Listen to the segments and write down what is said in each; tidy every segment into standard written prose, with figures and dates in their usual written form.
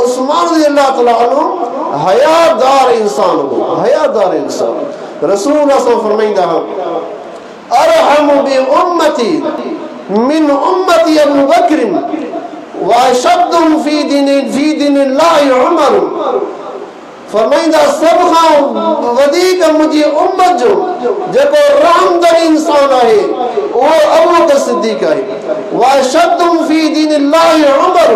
उस्मान रज़ियल्लाहु तआला अन्हु हयादार इंसान हो, हयादार इंसान। रसूल फरमाइंदा अरहमु बि उम्मती मिन उम्मती अबू बकर व अशद्दुहुम फी दीनिल्लाहि उमर। फरमाइंदा सब खां वधीक मुंहिंजी उम्मत जो जेको रहमदल इंसान आहे उहो अबू बकर सिद्दीक़ आहे। व अशद्दुहुम फी दीनिल्लाहि उमर,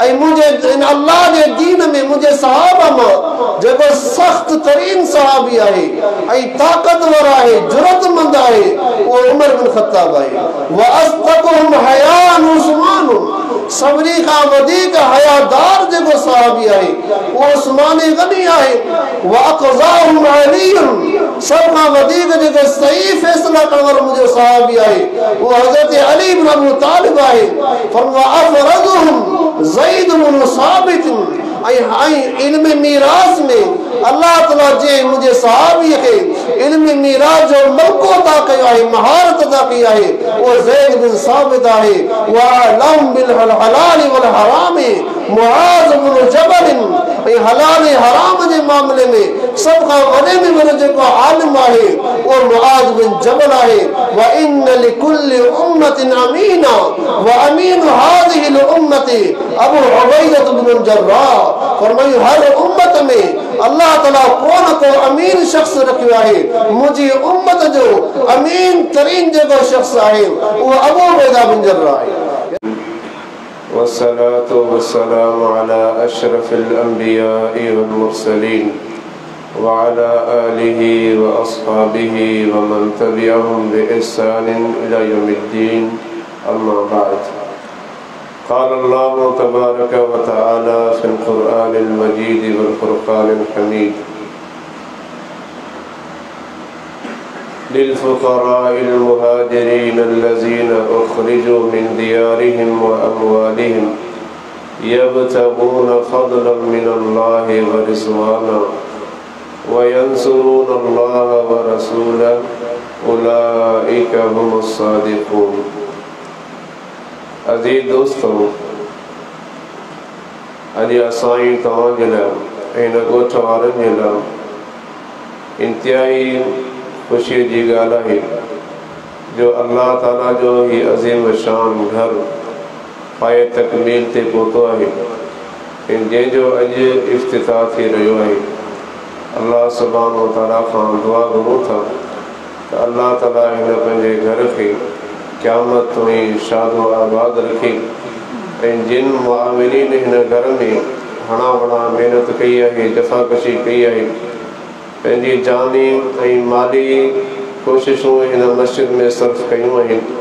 ऐं मुंहिंजे इन अल्लाह जे दीन में मुंहिंजे सहाबा मां जेको सख़्त तरीन सहाबी आहे ऐं ताक़तवर आहे, जुरतमंद आहे, उहो उमर बिन ख़त्ताब आहे। व अस्दक़ुहुम हयान उस्मान, सभिनी खां वधीक हयादार जेको सहाबी आहे उहो उस्मान गनी आहे। व अक़ज़ाहुम अली, सब खां वधीक जेको सही फ़ैसिला करण वारो मुंहिंजो सहाबी आहे उहो हज़रत अली बिन अबू तालिब आहे। फरमाया अफ़रज़ुहुम ज़ैद बिन साबित, ऐं इल्म मीरास में अल्लाह ताला जे मुंहिंजे सहाबी खे इल्म मीरास जो मौक़ो अता कयो आहे, महारत अता कई आहे, उहो ज़ैद बिन साबित आहे। व अअलम बिल हलाल वल हराम मुआज़ बिन जबल, ऐं हलाल हराम जे मामले में सब खां वॾे में वॾो जेको आलिम आहे उहो मुआज़ बिन जबल आहे। व इन्न लिकुल्लि उम्मतिन अमीना व अमीन हाज़िहिल उम्मति अबू उबैदा बिन जर्राह। फरमायो हर उम्मत में अल्लाह ताला को न को अमीन शख्स रखियो आहे, मुंहिंजी उम्मत जो अमीन तरीन जेको शख्स आहे उहो अबू उबैदा बिन जर्राह आहे। वस्सलातु वस्सलामु अला अशरफिल अंबिया'i वल मुरसलीन व अला आलिहि व अस्हाबिहि व मन तबिअहुम बि इहसानिन इला यौमिद्दीन, अम्मा बाद। क़ाल अल्लाहु तबारक व तआला फ़िल क़ुरआनिल मजीद वल फ़ुरक़ानिल हमीद लिलफ़ुक़राइल मुहाजिरीन अल्लज़ीना उख़रिजू मिन दियारिहिम व अमवालिहिम यब्तगूना फ़ज़लन मिनल्लाहि व रिज़वाना व यंसुरूना अल्लाह व रसूलहु उलाइका हुमुस सादिक़ून। अज़ीज़ दोस्तों, अॼु असां तव्हांजे लाइ हिन ॻोठ वारनि जे लाइ इंतिहाई ख़ुशीअ जी ॻाल्हि आहे जो अल्लाह ताला जो ही अज़ीम शान घर पाए तकमील ते पहुतो आहे ऐं जंहिंजो अॼु इफ़्तिताह थी रहियो आहे। अल्लाह सुब्हानो ताला खां दुआ घुरूं था त अल्लाह ताला हिन पंहिंजे घर खे क़यामत ताईं शादो आबाद रखे ऐं जिन मुआमिलीन हिन घर में हणा वणा महिनत कई आहे, जफ़ाकशी कई आहे, पंहिंजी जानी ऐं माली कोशिशूं हिन मस्जिद में सर्फ़ कयूं आहिनि,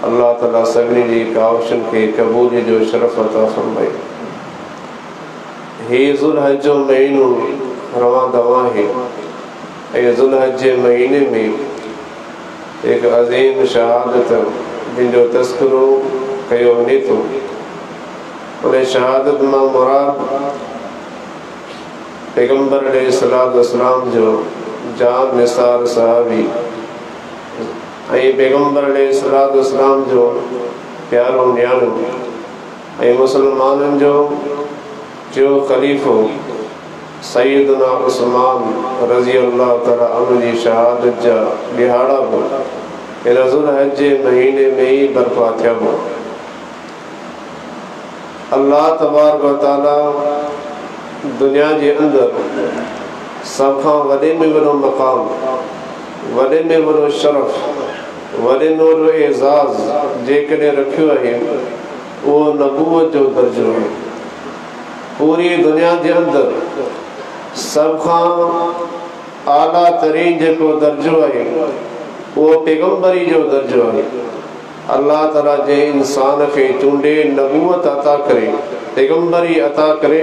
अल्लाह ताला सभिनी जी काविशुनि खे क़बूली जो शरफ़ अता फ़रमाए। ही ज़ुल्हज जो महीनो रवां दवां आहे ऐं ज़ुल्हज जे महीने में एक अज़ीम शहादत जिनजो तस्करो कयो वञे थो। उन शहादत मां मुराद पैगम्बर अलैहिस्सलातु वस्सलाम जो जान निसार सहाबी ऐं पैगम्बर अलैहिस्सलातु वस्सलाम जो प्यारो न्याणो ऐं मुसलमाननि जो ख़लीफ़ो सैयदना उस्मान रज़ी अल्लाह तआला अन्हु जी शहादत जा ॾिहाड़ा बि हिन ज़ुल्हज जे महीने में ही बर्पा थिया हुआ। अल्लाह तबारक व तआला दुनिया जे अंदरि सब खां वॾे में वॾो मक़ाम, वॾे में वॾो शरफ़, वॾे में वॾो एज़ाज़ जेकॾहिं रखियो आहे उहो नबूवत जो दर्जो आहे। पूरी दुनिया जे अंदरि सब खां आला तरीन जेको दर्जो आहे उहो पैगम्बरी जो दर्जो आहे। अल्लाह ताला जे इंसान खे चूंडे नबूवत अता करे, पैगम्बरी अता करे,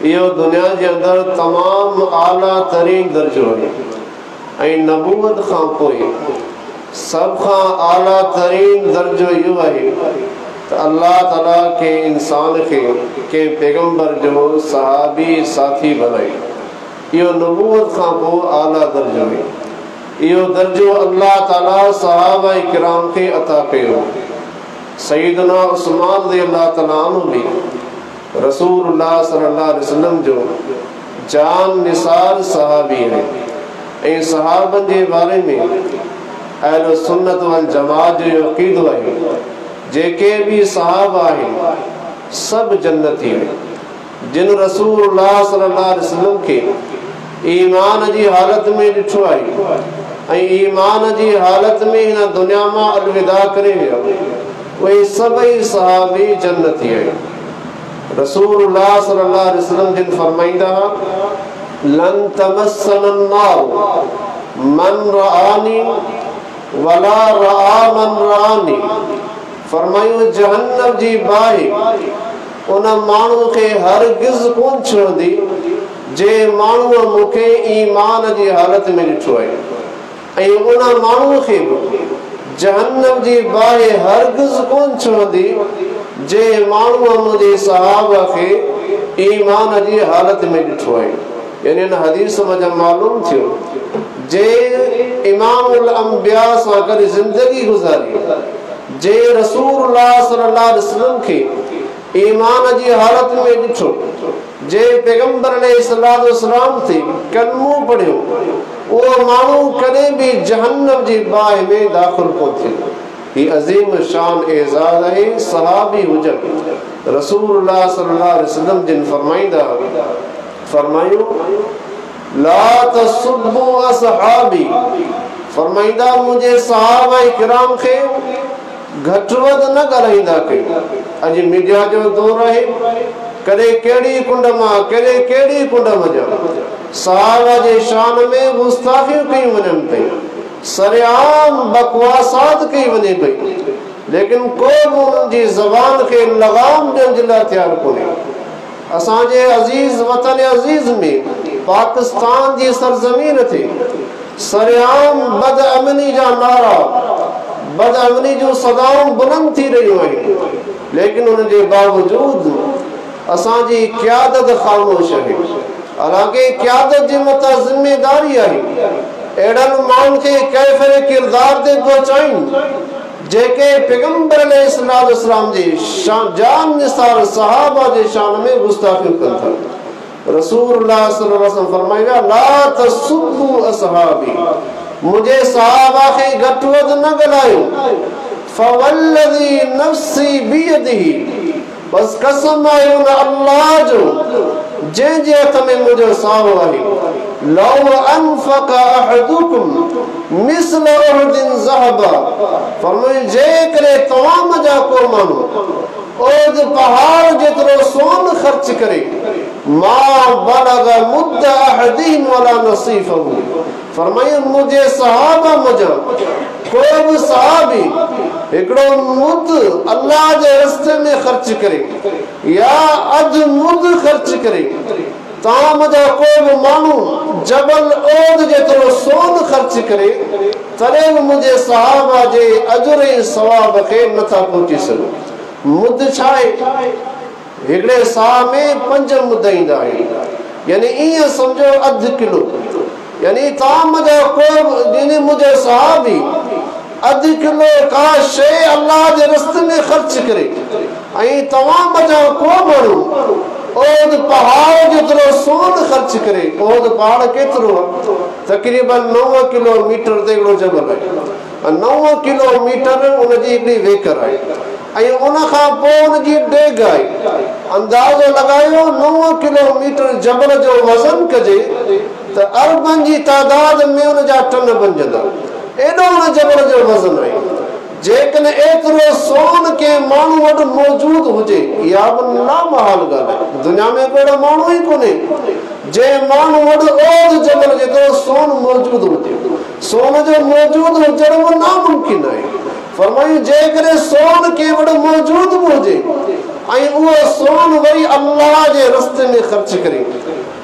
इहो दुनिया जे अंदरि तमामु आला तरीन दर्जो आहे। ऐं नबूवत खां पोइ सब खां आला तरीन दर्जो इहो आहे त अल्लाह ताला के इंसान खे के पैगम्बर जो सहाबी साथी बनाए। इहो नबूवत खां पोइ आला दर्जो आहे। इहो दर्जो अल्लाह ताला सहाबा किराम खे अता कयो। सैयदना उस्मान रज़ी अल्लाह ताला अन्हु बि रसूलुल्लाह सल्लल्लाहु अलैहि वसल्लम जो जान निसार सहाबी है। ऐं सहाबन जे बारे में अहल सुन्नत वल जमात जो अक़ीदो आहे जेके भी सहाबा आहिनि सब जन्नती आहिनि। जिन रसूलुल्लाह सल्लल्लाहु अलैहि वसल्लम के ईमान जी हालत में ॾिठो आहे ऐं ईमान जी हालत में हिन दुनिया मां अलविदा करे विया, उहे सभई सहाबी जन्नती आहिनि। रसूलुल्लाह सल्लल्लाहु अलैहि वसल्लम जिन फरमाईंदा लन तमस्सन नार मन रआनी वला रआ मन रआनी। फरमायो जहन्नम जी बाहि उन माण्हू खे हरगिज़ कोन छुहंदी जे माण्हूअ मूंखे ईमान जी हालत में ॾिठो आहे, ऐं उन माण्हूअ खे बि जहन्नम जी बाहि हरगिज़ कोन छुहंदी जे माण्हूअ मुंहिंजे सहाबा खे ईमान जी हालत में ॾिठो आहे। यानी इन हदीस में मालूम थियो जे इमामुल अंबिया सां गॾु ज़िंदगी गुज़ारी, जे रसूलुल्लाह सल्लल्लाहु अलैहि वसल्लम खे ईमान जी हालत में ॾिठो, जे पैगंबर अलैहिस्सलातु वस्सलाम ते कलमो पढ़ियो, उहो माण्हू कॾहिं बि जहन्नम जी बाहि में दाख़िल कोन थियो। ही अज़ीम शान एज़ाज़ आहे सहाबी हुजनि। रसूलुल्लाह सल्लल्लाहु अलैहि वसल्लम जिन फरमायो ला तसुब्बु असहाबी, फरमाईंदा मुंहिंजे सहाबा किराम खे घटि वधि न ॻाल्हाईंदा कयो। अॼु मीडिया जो दौर आहे, कॾहिं कहिड़ी कुंड मां कॾहिं कहिड़ी कुंड वञा, सहाबा जे शान में गुस्ताखियूं कयूं वञनि पयूं, सरेआम बकवासात कई वञे पई, लेकिन को बि उन्हनि जी ज़बान खे लगाम ॾियण जे लाइ तयारु कोन्हे। असांजे अज़ीज़ वतन अज़ीज़ में पाकिस्तान जी सरज़मीन ते सरेआम बदअमनी जा नारा, बदअमनी जूं सदाऊं बुलंद थी रहियूं आहिनि, लेकिन उन जे बावजूद असांजी क़यादत ख़ामोश आहे। हालांकि क़यादत जे मथां ज़िम्मेदारी आहे अहिड़नि माण्हुनि खे कैफ़िर किरदार ते पहुचाइनि जेके पैगंबर अलैहिस्सलातु वस्सलाम जे जान निसार सहाबा जे शान में गुस्ताखियूं कनि था। रसूलुल्लाह सल्लल्लाहु अलैहि वसल्लम फरमाया ला तसुब्बु असहाबी, मुझे सहाबा खे घटि वधि न ॻाल्हायो। फवल्लज़ी नफ़्सी बियदिही, बस कसम आहे उन अल्लाह जो जंहिंजे हथ में मुंहिंजो साहु आहे, लौ अनफ़क़ अहदुकुम मिस्ल उहदिन ज़हबा, फरमायो जेकॾहिं तव्हां जा को माण्हू ओद पहाड़ जेतिरो सोन ख़र्च करे, मा बलग मुद्द अहदिहिम वला नसीफ़हु, फरमायो मुंहिंजे सहाबा मुंहिंजा को बि सहाबी हिकिड़ो मुद अल्लाह जे रस्ते में ख़र्च करे या अधु मुद ख़र्च करे, तव्हां मुंहिंजा को बि माण्हू जबल ओद जेतिरो सोन ख़र्च करे, तॾहिं बि मुंहिंजे सहाबा जे अजुर ऐं सवाब खे नथा पहुची सघो। मुद छा आहे? हिकिड़े साह में 5 मुद ईंदा आहिनि, यानी ईअं सम्झो अधु किलो। यानी तव्हां मुंहिंजा को मुंहिंजो सहाबी अधु किलो का शइ अल्लाह जे रस्ते में ख़र्च करे, ऐं तव्हां मुंहिंजा को माण्हू ओद पहाड़ जेतिरो सोन ख़र्च करे। ओद पहाड़ केतिरो आहे? तक़रीबन 9 किलोमीटर ते हिकिड़ो जबल आहे, 9 किलोमीटर उनजी हिकिड़ी वेकर आहे, ऐं उन खां पोइ उनजी डेग आहे। अंदाज़ो लॻायो 9 किलोमीटर जबल जो वज़न कजे त अरबनि जी तादाद में उनजा टन बणजंदा, एॾो उन जबल जो वज़न आहे। जेकॾहिं एतिरो सोन के माण्हू वटि मौजूद हुजे, इहा बि नामहाल ॻाल्हि आहे। दुनिया में अहिड़ो माण्हू ई कोन्हे जंहिं माण्हू वटि ओद जबल जेतिरो सोन मौजूद हुजे। सोन जो मौजूद हुजण बि नामुमकिन आहे। फरमायूं जेकॾहिं सोन के वटि मौजूद बि हुजे ऐं उहो सोन वरी अल्लाह जे रस्ते में ख़र्च करे,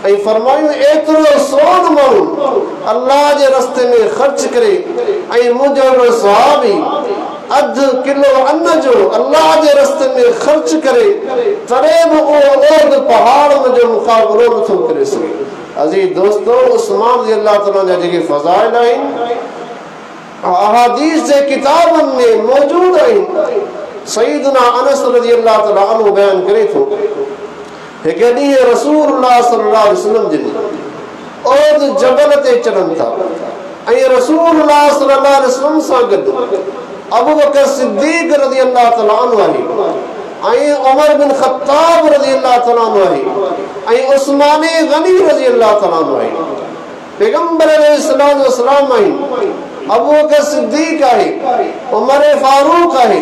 ऐं फरमायूं एतिरो सोन माण्हू अल्लाह जे रस्ते में ख़र्च करे, ऐं मुंहिंजो सहाबी अधु किलो अन्न जो अल्लाह जे रस्ते में ख़र्च करे, तॾहिं बि उहो ओद पहाड़ जो मुक़ाबिलो नथो करे सघे। अज़ीज़ दोस्तो, उस्मान रज़ी अल्लाह ताला जा जेके फ़ज़ाइल आहिनि अहादीस जे किताबनि में मौजूद आहिनि। सईदना अनस रज़ी अल्लाह ताला अन्हु बयान करे थो हिकु ॾींहुं रसूलुल्लाह सल्लल्लाहु अलैहि वसल्लम जिन ओद जबल ते चढ़नि था ऐं रसूलुल्लाह सल्लल्लाहु अलैहि वसल्लम सां गॾु अबू बकर सिद्दीक़ रज़ियल्लाहु तआला अन्हु आहे ऐं उमर बिन ख़त्ताब रज़ियल्लाहु तआला अन्हु आहे ऐं उस्मान गनी रज़ियल्लाहु तआला अन्हु आहे। पैगंबर अलैहिस्सलातु वस्सलाम आहिनि, अबू बकर सिद्दीक़ आहे, उमर फारूक आहे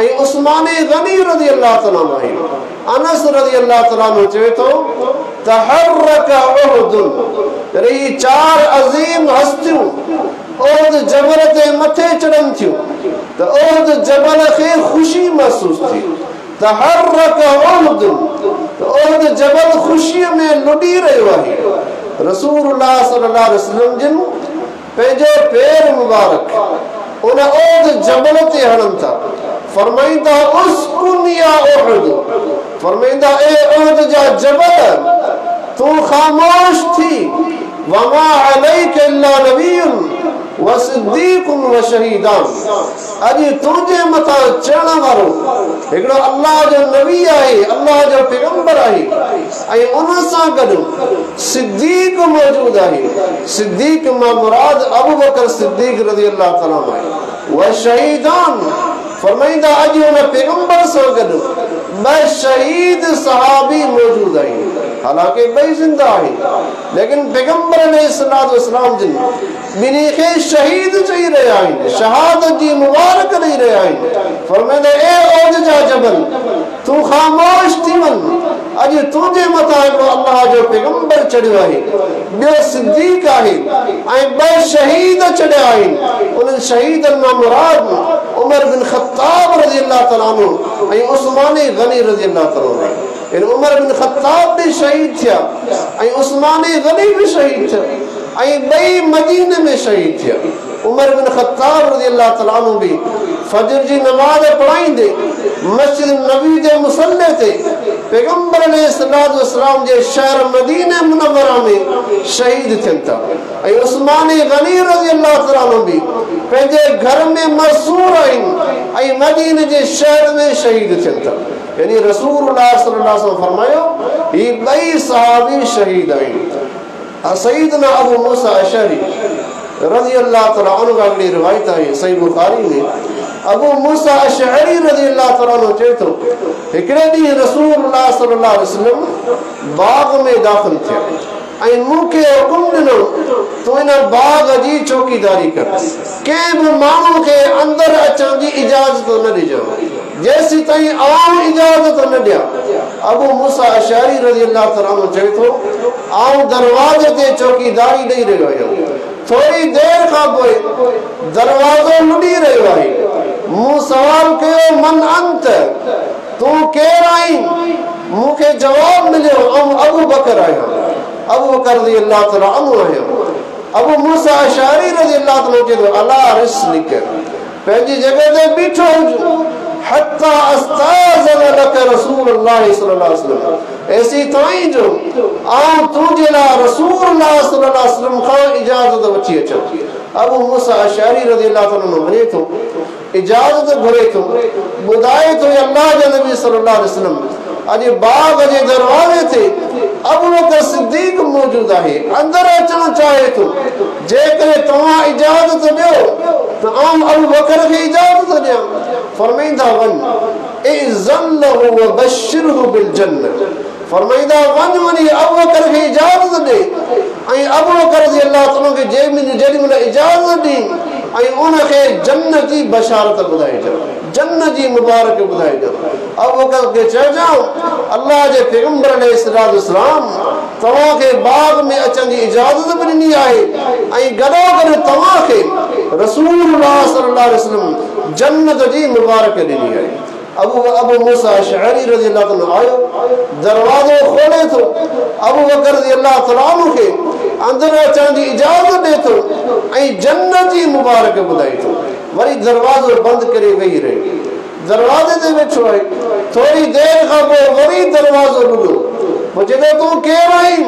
ऐं उस्मान गनी रज़ियल्लाहु तआला अन्हु आहे। अनस रज़ियल्लाहु तआला अन्हु चवे थो तहर्रक उहदुन, रही चार अज़ीम हस्तियूं ओद जबल ते मथे चढ़नि थियूं त ओद जबल खे ख़ुशी महसूस थी। तहर्रक उहदुन, ओद जबल ख़ुशीअ में लुॾी रहियो आहे। रसूलुल्लाह सल्लल्लाहु अलैहि वसल्लम जिन पंहिंजो पेर मुबारक उन ओद जबल ते हणनि था, फरमाईंदा उस्कुन या उहद, फरमाईंदा ए उहद जा जबल तूं ख़ामोश थी, वमा अलैक इल्ला नबियुन व सिद्दीकुन व शहीदान, अॼु तुंहिंजे मथां चढ़ण वारो हिकिड़ो अल्लाह जो नबी आहे, अल्लाह जो पैगंबर आहे ऐं उन सां गॾु सिद्दीक मौजूद आहे। सिद्दीक मां मुराद अबू बकर सिद्दीक रज़ियल्लाहु तआला अन्हु आहे। व शहीदान, फरमाईंदा अॼु उन पैगंबर सां गॾु ॿ शहीद सहाबी मौजूद आहिनि, हालांकि ॿई ज़िंदा आहिनि लेकिन पैगंबर अलैहिस्सलातु वस्सलाम जिन ॿिन्ही खे शहीद चई रहिया आहिनि, शहादत जी मुबारक ॾेई रहिया आहिनि। फरमाईंदा ए ओद जा जबल तूं ख़ामोश थी वञ, अॼु तुंहिंजे मथां हिकिड़ो अल्लाह जो पैगंबर चढ़ियो आहे, ॿियो सिद्दीक आहे ऐं ॿ शहीद चढ़िया आहिनि। उन्हनि शहीदनि मां मुराद उमर बिन ख़त्ताब रज़ियल्लाहु तआला अन्हु ऐं उस्मान गनी रज़ियल्लाहु तआला अन्हु। इन उमर बिन ख़त्ताब भी शहीद थिया ऐं उस्मान गनी भी शहीद थिया ऐं ॿई मदीने में शहीद थिया। उमर बिन ख़त्ताब रज़ियल्लाहु तआला अन्हु भी फजर जी नमाज़ पढ़ाईंदे मस्जिद नबी जे मुसल्ले ते पैगंबर अलैहिस्सलातु वस्सलाम जे शहर मदीने मुनव्वरा में शहीद थियनि था ऐं उस्मान गनी रज़ियल्लाहु तआला अन्हु भी पंहिंजे घर में मरसूर आहिनि ऐं मदीने जे शहर में शहीद थियनि था। यानी रसूलुल्लाह सल्लल्लाहु अलैहि वसल्लम फरमायो ही ॿई सहाबी शहीद आहिनि। सईदना अबू मूसा अशअरी रज़ियल्लाहु तआला अन्हु खां हिकिड़ी रिवायत आहे सही बुखारी में। अबू मूसा अशअरी रज़ियल्लाहु तआला अन्हु चए थो हिकिड़े ॾींहुं रसूलुल्लाह सल्लल्लाहु अलैहि वसल्लम बाग़ में दाख़िल थिया ऐं मूंखे हुकुम ॾिनो तूं हिन बाग़ जी चौकीदारी कर, कंहिं बि माण्हू खे अंदरि अचण जी इजाज़त न ॾिजो जेसीं ताईं आऊं इजाज़त न ॾियां। अबू मूसा अशअरी रज़ियल्लाहु तआला अन्हु चए थो आऊं दरवाज़े ते चौकीदारी ॾेई रहियो आहियां, थोरी देरि खां पोइ दरवाज़ो लुॾी रहियो आहे। मूं सवाल कयो मन अंत, तूं केरु आहीं? मूंखे जवाब मिलियो अबू बकर आहियां, अबू बकर रज़ियल्लाहु तआला अन्हु आहियां। अबू मूसा अशअरी रज़ियल्लाहु तआला चए थो अला रिस्लिक, पंहिंजी जॻह ते बीठो हुज हत्ता अस्ताज़न लक रसूलुल्लाह सल्लल्लाहु अलैहि वसल्लम, ऐसी ताईं जो आऊं तुंहिंजे लाइ रसूलुल्लाह सल्लल्लाहु अलैहि वसल्लम खां इजाज़त वठी अचां। अबू मूसा अशअरी रज़ियल्लाहु तआला अन्हु वञे थो, इजाज़त घुरे थो, ॿुधाए थो अल्लाह जो नबी सल्लल्लाहु अलैहि वसल्लम अॼु बाग़ जे दरवाज़े ते अबू बकर सिद्दीक़ मौजूद आहे, अंदरि अचणु चाहे थो, जेकॾहिं तव्हां इजाज़त ॾियो त आऊं अबू बकर खे इजाज़त ॾियां। फरमाईंदा वञ इज़न लहू व बशिरहू बिल जन्नत, फरमाईंदा वञ वञी अबू बकर खे इजाज़त ॾे ऐं अबू बकर रज़ियल्लाहु तआला खे जेॾीमहिल इजाज़त ॾी ऐं उनखे जन्नत जी बशारत ॿुधाइजां, जन्नत जी मुबारक ॿुधाइजां। अबू बकर खे चइजां अल्लाह जे पैगंबर अलैहिस्सलातु वस्सलाम तव्हांखे बाग़ में अचण जी इजाज़त बि ॾिनी आहे ऐं गॾोगॾु तव्हांखे रसूलुल्लाह सल्लल्लाहु अलैहि वसल्लम जन्नत जी मुबारक ॾिनी आहे। अबू मूसा अशअरी रज़ियल्लाहु तआला आयो, दरवाज़ो खोले थो, अबू बकर रज़ियल्लाहु तआला अन्हु खे अंदरि अचण जी इजाज़त ॾिए थो ऐं जन्नत जी मुबारक ॿुधाए थो। वरी दरवाज़ो बंदि करे वेही रहियो, दरवाज़े ते वेठो आहे। थोरी देरि खां पोइ वरी दरवाज़ो ॾुॾो, पोइ चए तूं केरु आहीं?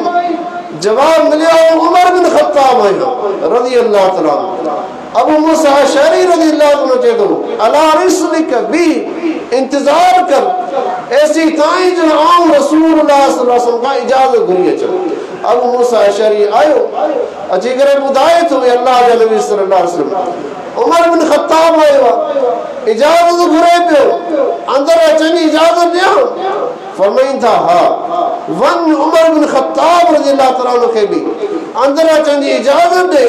जवाब मिलियो उमर बिन ख़त्ताब आहियां रज़ियल्लाहु तआला। अबू मूसा अशअरी रज़ियल्लाहु तआला चए थो अला रिस्लिक बी, इंतजार कर ऐसी ताई जो आऊं रसूलुल्लाह सल्लल्लाहु अलैहि वसल्लम का इजाजत घुरी अचो। अबू मूसा अशअरी आयो अची करे ॿुधाए थो अल्लाह जा नबी सल्लल्लाहु अलैहि वसल्लम उमर बिन ख़त्ताब आयो इजाजत घुरे पियो अंदर अचण जी इजाजत ॾियां फरमाइनि था हा वन उमर बिन ख़त्ताब रज़ियल्लाहु तआला अन्हु खे बि अंदर अचण जी इजाजत ॾे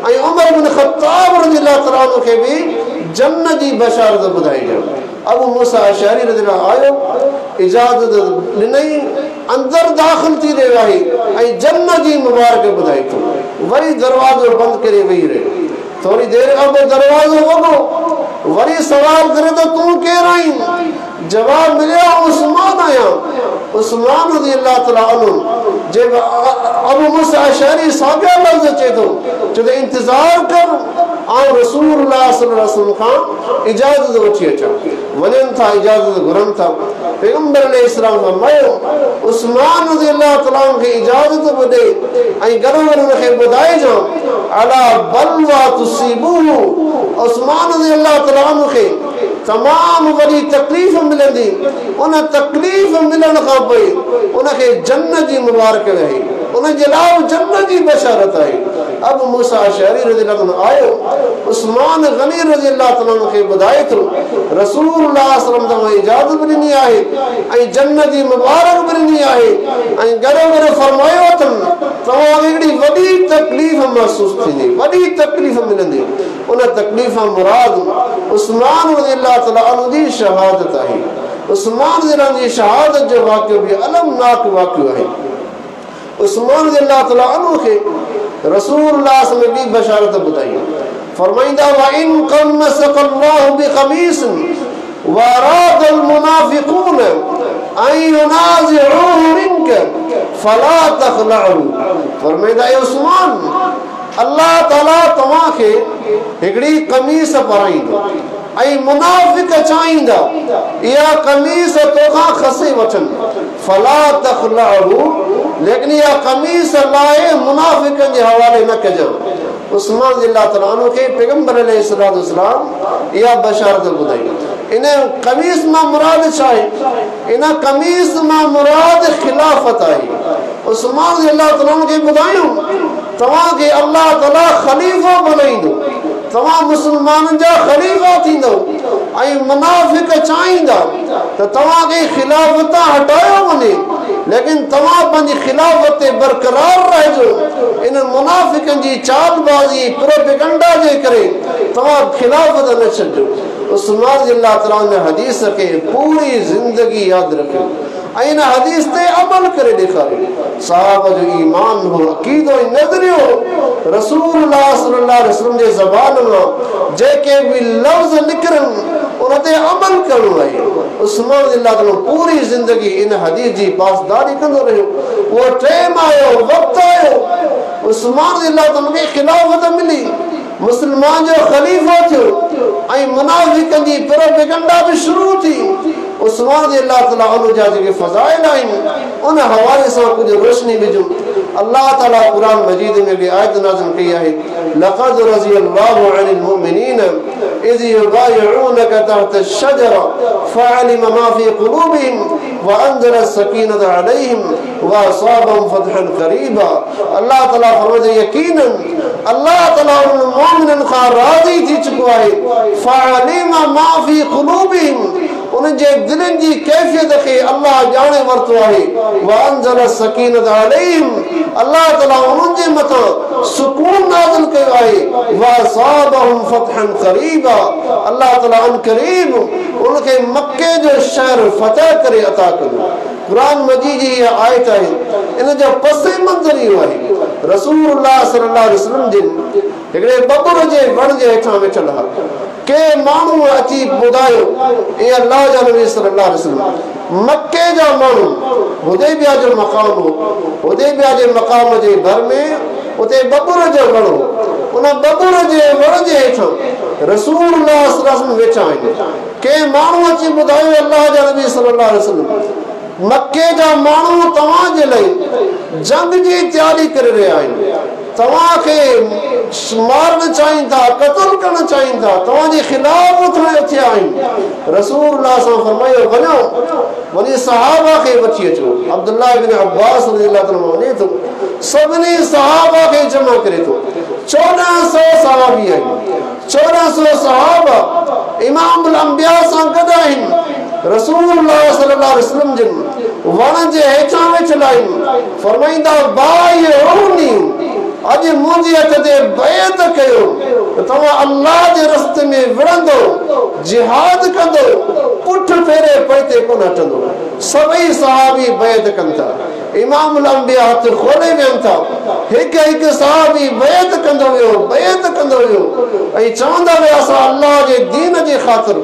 ऐं उमर बिन ख़त्ताब रज़ियल्लाहु तआला अन्हु खे बि जन्नत जी बशारत ॿुधाई। अबू मूसा अशअरी रज़ियल्लाहु आयो इजाजत ॾिनई अंदर दाख़िल थी रहियो आहे ऐं जन्नत जी मुबारक ॿुधाई थो। वरी दरवाज़ो बंदि करे वेही रहे थोड़ी देर खां पोइ दरवाज़ो वॻो वरी सवाल करे तो तूं केरु आहीं? जवाब मिलियो उस्मान आहियां। उस्मान रज़ियल्लाहु तआला अन्हु जे अबू मूसा अशअरी साॻिया लफ़्ज़ अचे थो चए थो इंतज़ार कर आउं रसूलुल्लाह सल्लल्लाहु अलैहि वसल्लम खां इजाज़त वठी अचां। वञनि था इजाज़त घुरनि था पैगंबर अलैहिस्सलाम फरमायो उस्मान रज़ियल्लाहु तआला अन्हु खे इजाज़त बि ॾे ऐं गॾो गॾु हुनखे ॿुधाइजां अला बलवा तुसीबुहु उस्मान रज़ियल्लाहु तआला अन्हु खे तमाम वॾी तकलीफ़ मिलंदी उन तकलीफ़ मिलण खां पोइ उनखे जन्नत जी मुबारक रही उन जे लाइ जन्नत जी बशारत आहे। अबू मूसा अशअरी रज़ियल्लाहु अन्हु आयो उस्मान गनी रज़ियल्लाहु तआला अन्हु खे ॿुधाए थो रसूलुल्लाह सल्लल्लाहु अलैहि वसल्लम इजाज़त बि ॾिनी आहे ऐं जन्नत जी मुबारक बि ॾिनी आहे ऐं गॾो गॾु फरमायो अथनि तव्हांखे हिकिड़ी वॾी तकलीफ़ महसूस थींदी वॾी तकलीफ़ मिलंदी उन तकलीफ़ मुराद उस्मान रज़ियल्लाहु तआला अन्हु जी शहादत आहे। उस्मान रज़ियल्लाहु अन्हु जी शहादत जो वाक़ियो बि अलमनाक वाक़ियो आहे। उस्मान रज़ियल्लाहु तआला अन्हु खे रसूलुल्लाह सल्लल्लाहु अलैहि वसल्लम बशारत ॿुधाई फरमाईंदा व इन कमसकल्लाहु बिक़मीसिन व अरादल मुनाफिकून अन युनाज़िऊहु मिनक फला तखलअहु। फरमाईंदा ए उस्मान अल्लाह ताला तव्हांखे हिकिड़ी कमीस पाराईंदो ऐं मुनाफ़िक चाहींदा इहा कमीस तोखां खसे वठनि फला तखलअहु लेकिन इहा कमीस लाइ मुनाफ़िकनि जे हवाले न कजां। उस्मान रज़ियल्लाहु तआला अन्हु खे पैगंबर अलैहिस्सलातु वस्सलाम इहा बशारत ॿुधाई। इन कमीस मां मुराद छा आहे? इन कमीस मां मुराद खिलाफ़त आहे। उस्मान रज़ियल्लाहु तआला अन्हु खे ॿुधायूं तव्हांखे अल्लाह ताला ख़लीफ़ो बणाईंदो तव्हां मुस्लमाननि जा ख़लीफ़ा थींदो ऐं मुनाफ़िक चाहींदा त तव्हांखे खिलाफ़त हटायो वञे लेकिन तव्हां पंहिंजी खिलाफ़त ते बरक़रार रहिजो। इन मुनाफ़िकनि जी चालबाज़ी प्रोपेगंडा जे करे तव्हां खिलाफ़त न छॾिजो। उस्मान रज़ियल्लाहु तआला अन्हु हदीस खे पूरी ज़िंदगी यादि रखियो ऐं इन हदीस ते अमल करे ॾेखारियो। साहब जो ईमान हो अक़ीदो ऐं नज़रियो रसूलुल्लाह सल्लल्लाहु अलैहि वसल्लम जे ज़बान मां जेके बि लफ़्ज़ निकिरनि उन ते अमल करणो आहे। उस्मान रज़ियल्लाहु तआला पूरी ज़िंदगी इन हदीस जी पासदारी कंदो रहियो। उहो टाइम आयो वक़्तु आयो उस्मान रज़ियल्लाहु तआला खे खिलाफ़त मिली मुस्लमान जो ख़लीफ़ो थियो ऐं मुनाफ़िकनि जी प्रोपेगंडा बि शुरू थी। उस्मान रज़ियल्लाहु तआला अन्हु जा जेके फ़ज़ाइल आहिनि उन हवाले सां कुझु रोशनी विझूं। अल्लाह ताला क़ुरान मजीद में बि आयत नाज़िल कई आहे लक़द रज़ियल्लाहु अनिल मुमिनीन इज़ युबाइऊनक तहत अश-शजरा फ़अलिम मा फ़ी क़ुलूबिहिम व अंज़ला सकीनत अलैहिम व असाबहुम फ़तहन क़रीबा। अल्लाह ताला फरमाए यकीनन अल्लाह ताला उन मोमिननि खां राज़ी थी चुको आहे फ़अलिम मा फ़ी क़ुलूबिहिम उन जे दिलनि जी कैफ़ियत खे अल्लाह ॼाणे वरितो आहे व अंज़ला सकीनत अलैहिम अल्लाह ताला उन्हनि जे मथां सुकून नाज़िल कयो आहे व असाबहुम फ़तहन क़रीबा अल्लाह ताला अन क़रीब उनखे मक्के जो शहर फतह करे अता कयो। कुरान मजीद जी इहा आयत आहे इन जो पस मंज़र इहो आहे रसूलुल्लाह सल्लल्लाहु अलैहि वसल्लम जिन हिकिड़े बबुर जे वण जे हेठां वेठल हा के माण्हू अची ॿुधायो ए अल्लाह जा नबी सल्लल्लाहु अलैहि वसल्लम मक्के जा माण्हू हुदैबिया जो मक़ाम हो हुदैबिया जे मक़ाम जे भर में उते बबुर जो वण हो उन बबुर जे वण जे हेठां रसूलुल्लाह सल्लल्लाहु अलैहि वसल्लम वेठा आहिनि। के माण्हू अची ॿुधायो अल्लाह जा नबी सल्लल्लाहु अलैहि वसल्लम मक्के जा माण्हू तव्हां जे लाइ जंग जी तयारी करे रहिया आहिनि तव्हां खे मारणु चाहिनि था, क़त्ल करणु चाहिनि था, तव्हांजे ख़िलाफ़ उथण थिया आहिनि। रसूलुल्लाह सां फरमायो वञो वञी सहाबा खे वठी अचो। अब्दुल्लाह इब्न अब्बास रज़ियल्लाहु अन्हु वञे थो, सभिनी सहाबा खे जमा करे थो। 1400 सहाबी आहिनि, 1400 सहाबा इमामुल अंबिया सां गॾु आहिनि। रसूलुल्लाह सल्लल्लाहु अलैहि वसल्लम जिन वण जे हेठां वेठल आहिनि। फरमाईंदा बाइऊनी, अॼु मुंहिंजे हथ ते बैत कयो त तव्हां अल्लाह जे रस्ते में विढ़ंदो, जिहाद कंदो, पुठ फेरे पोइते कोन हटंदो। सभई सहाबी बैत कनि था। इमामुल अंबिया हथ खोले वियनि था। हिकु हिकु सहाबी बैत कंदो वियो, बैत कंदो वियो ऐं चवंदा विया असां अल्लाह जे दीन जे ख़ातिर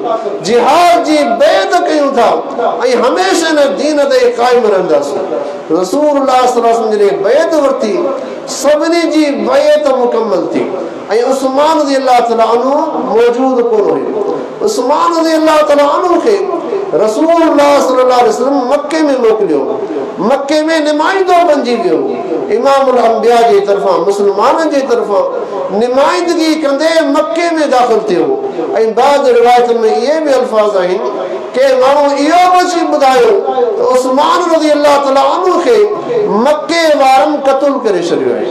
जिहाद जी बैत कयूं था ऐं हमेशह हिन दीन ते क़ाइम रहंदासीं। रसूलुल्लाह सल्लल्लाहु अलैहि वसल्लम जॾहिं बैत वरिती, सभिनी जी बैत मुकम्मल थी ऐं उस्मान रज़ियल्लाहु तआला अन्हु मौजूद कोन हुयो। उस्मान रज़ियल्लाहु तआला अन्हु खे रसूलुल्लाह सल्लल्लाहु अलैहि वसल्लम मक्के में मोकिलियो। मक्के में नुमाइंदो बणिजी वियो। इमामुल अंबिया जे तरफ़ां, मुस्लमाननि जे तरफ़ां नुमाइंदगी कंदे मक्के में दाख़िल थियो। ऐं बाद रिवायतुनि में इहे बि अल्फाज़ आहिनि के माण्हू इहो बि अची ॿुधायो त उस्मान रज़ियल्लाहु तआला अन्हु खे मक्के वारनि क़त्ल करे छॾियो आहे,